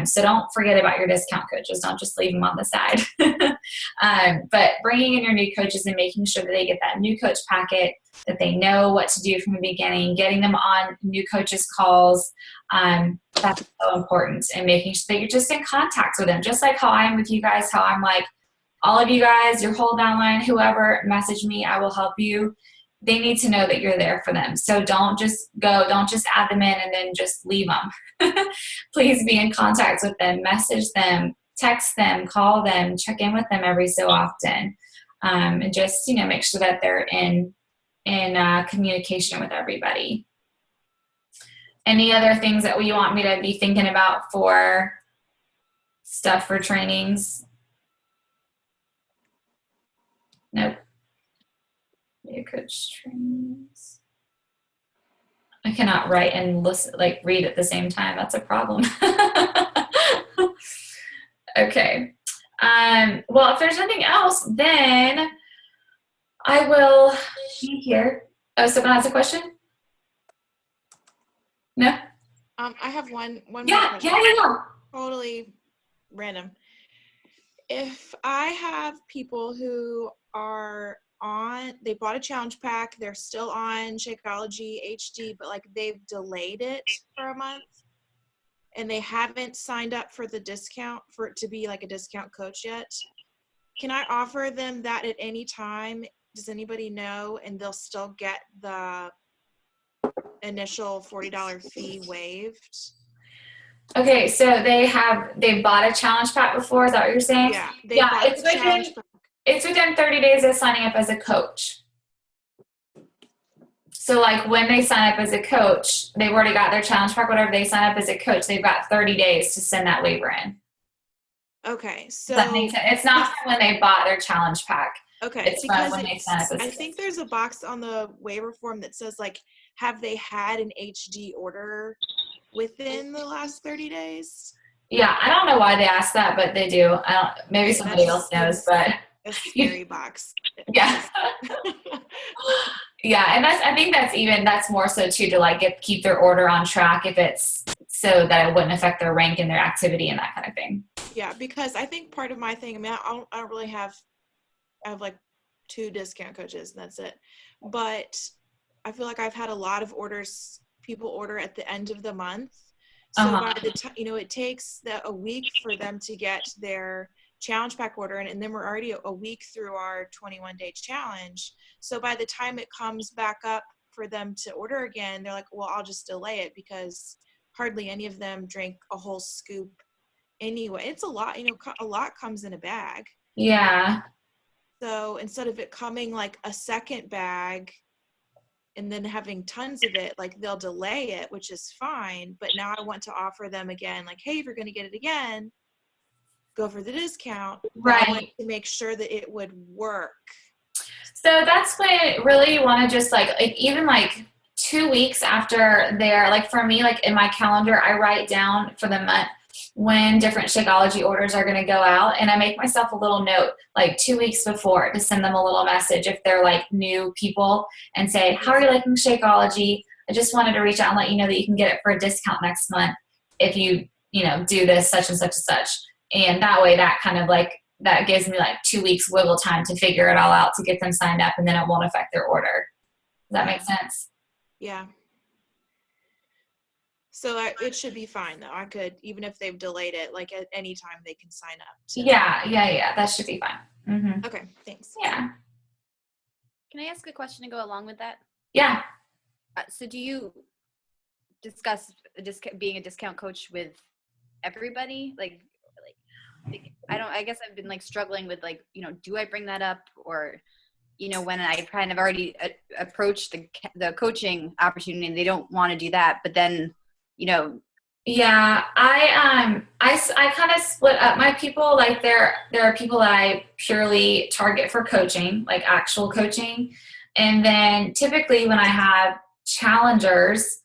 So don't forget about your discount coaches. Don't just leave them on the side. But bringing in your new coaches and making sure that they get that new coach packet, that they know what to do from the beginning, getting them on new coaches calls. That's so important. And making sure that you're just in contact with them, just like how I am with you guys, how I'm like, all of you guys, your whole downline, whoever, message me, I will help you. They need to know that you're there for them. So don't just add them in and then just leave them. Please be in contact with them, message them, text them, call them, check in with them every so often. And just, make sure that they're in communication with everybody. Any other things that you want me to be thinking about for stuff for trainings? Nope. New coach trainings. I cannot write and listen, read at the same time. That's a problem. Okay. Well, if there's nothing else, then I will be here. Oh, someone has a question? No? I have one more Yeah. Totally random. If I have people who are they bought a challenge pack, they're still on Shakeology HD, but they've delayed it for a month and they haven't signed up for the discount for it to be a discount coach yet, can I offer them that at any time? Does anybody know? And they'll still get the initial $40 fee waived. Okay, so they've bought a challenge pack before, is that what you're saying? Yeah, it's within 30 days of signing up as a coach. So when they sign up as a coach, they've already got their challenge pack, whatever they sign up as a coach, they've got 30 days to send that waiver in. Okay, so that makes sense. It's not from when they bought their challenge pack. Okay, it's from when they sign up as I think there's a box on the waiver form that says have they had an HD order within the last 30 days? Yeah, I don't know why they asked that, but they do. Maybe somebody else knows, but a scary box. Yeah. Yeah, and I think that's more so too to keep their order on track if it's so that it wouldn't affect their rank and their activity and that kind of thing. Yeah, because I think part of my thing, I don't really have 2 discount coaches and that's it. But I feel like I've had a lot of people order at the end of the month. So by the time, it takes a week for them to get their challenge pack order and then we're already a week through our 21-day challenge. So by the time it comes back up for them to order again, they're like, well, I'll just delay it because hardly any of them drink a whole scoop anyway. It's a lot, a lot comes in a bag. Yeah. So instead of it coming a second bag and then having tons of it, they'll delay it, which is fine. But now I want to offer them again, hey, if you're going to get it again, go for the discount. Right. I want to make sure that it would work. So that's when really you want to just even 2 weeks after they're like, for me, like in my calendar, I write down for the month when different Shakeology orders are going to go out. And I make myself a little note like 2 weeks before to send them a little message if they're like new people and say, how are you liking Shakeology? I just wanted to reach out and let you know that you can get it for a discount next month if you do this such and such and such. And that way that kind of like, that gives me like 2 weeks wiggle time to figure it all out to get them signed up, and then it won't affect their order. Does that make sense? Yeah. So it should be fine though. I could, even if they've delayed it, like at any time they can sign up. Yeah. That should be fine. Mm-hmm. Okay, thanks. Yeah. Can I ask a question to go along with that? Yeah. So do you discuss being a discount coach with everybody? Like, I guess I've been like struggling with like, do I bring that up, or, when I kind of already approached the coaching opportunity and they don't want to do that, but then, Yeah, I kind of split up my people. Like there are people that I purely target for coaching, like actual coaching. And then typically when I have challengers,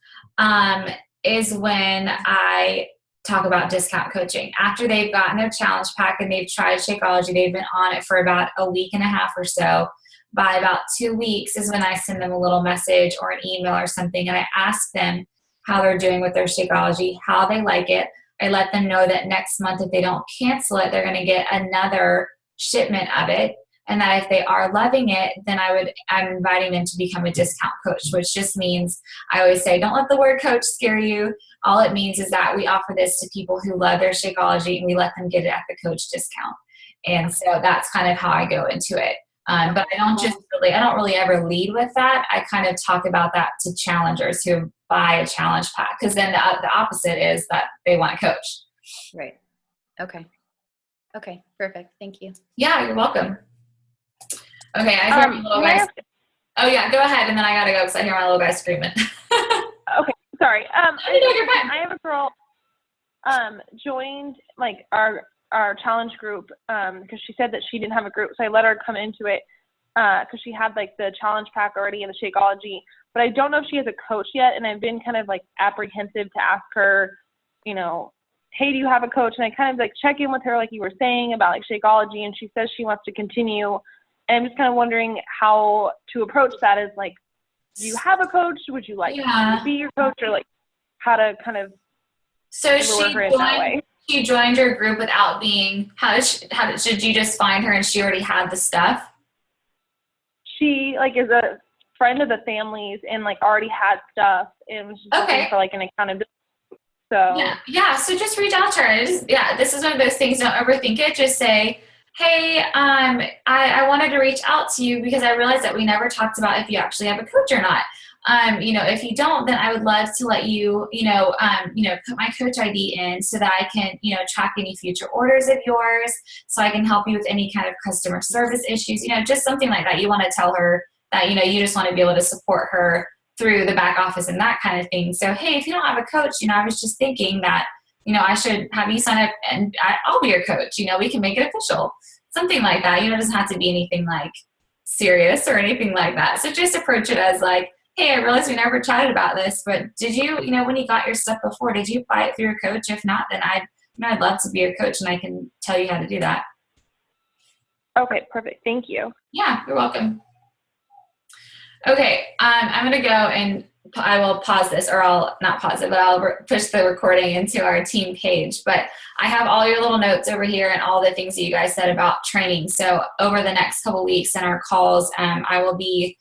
is when I talk about discount coaching. After they've gotten their challenge pack and they've tried Shakeology, they've been on it for about a week and a half or so. By about 2 weeks is when I send them a little message or an email or something, and I ask them how they're doing with their Shakeology, how they like it. I let them know that next month, if they don't cancel it, they're going to get another shipment of it. And that if they are loving it, then I'm inviting them to become a discount coach, which just means, I always say, don't let the word coach scare you. All it means is that we offer this to people who love their Shakeology, and we let them get it at the coach discount. And so that's kind of how I go into it. But I don't really ever lead with that. I kind of talk about that to challengers who buy a challenge pack, because then the opposite is that they want to coach. Right. Okay, perfect. Thank you. Yeah, you're welcome. Okay, I hear my little guy. Oh yeah, go ahead, and then I gotta go because I hear my little guy screaming. Okay, sorry. You're fine. I have a girl joined like our challenge group because she said that she didn't have a group, so I let her come into it because she had like the challenge pack already and the Shakeology, but I don't know if she has a coach yet, and I've been kind of like apprehensive to ask her, hey, do you have a coach? And I kind of like check in with her like you were saying about like Shakeology, and she says she wants to continue. And I'm just kind of wondering how to approach that. Is like, do you have a coach? Would you like to be your coach, or like how to kind of lure her in that way? She joined your group without being. Did you just find her and she already had the stuff? She like is a friend of the family's and like already had stuff and was just looking for like an accountability. So yeah. So just reach out to her. This is one of those things. Don't overthink it. Just say, hey, I wanted to reach out to you because I realized that we never talked about if you actually have a coach or not. If you don't, then I would love to let you, put my coach ID in so that I can, track any future orders of yours, so I can help you with any kind of customer service issues, just something like that. You want to tell her that, you just want to be able to support her through the back office and that kind of thing. So, hey, if you don't have a coach, I was just thinking that, I should have you sign up and I'll be your coach. We can make it official. Something like that. It doesn't have to be anything like serious or anything like that. So just approach it as like, hey, I realized we never chatted about this, but did you, when you got your stuff before, did you buy it through your coach? If not, then I'd love to be your coach and I can tell you how to do that. Okay, perfect. Thank you. Yeah, you're welcome. Okay, I'm going to go and I will pause this, or I'll not pause it, but I'll push the recording into our team page. But I have all your little notes over here and all the things that you guys said about training. So over the next couple weeks in our calls, I will be,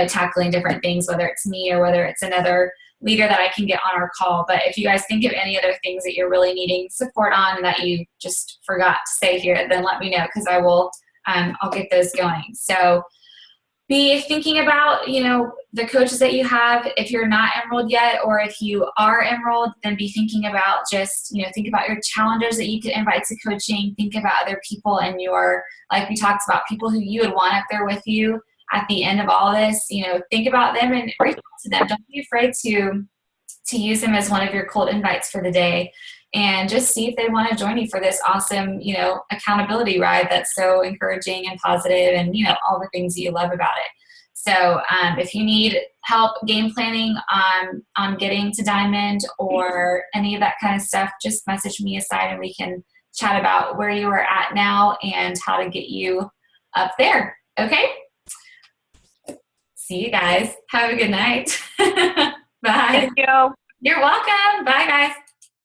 tackling different things, whether it's me or whether it's another leader that I can get on our call. But if you guys think of any other things that you're really needing support on that you just forgot to say here, then let me know, because I will, I'll get those going. So be thinking about, the coaches that you have. If you're not enrolled yet, or if you are enrolled, then be thinking about just, think about your challengers that you could invite to coaching. Think about other people in your, like we talked about, people who you would want up there with you at the end of all this. Think about them and reach out to them. Don't be afraid to use them as one of your cold invites for the day, and just see if they want to join you for this awesome, accountability ride that's so encouraging and positive and, all the things that you love about it. So if you need help game planning on getting to Diamond or any of that kind of stuff, just message me aside and we can chat about where you are at now and how to get you up there. Okay? See you guys. Have a good night. Bye. Thank you. You're welcome. Bye, guys.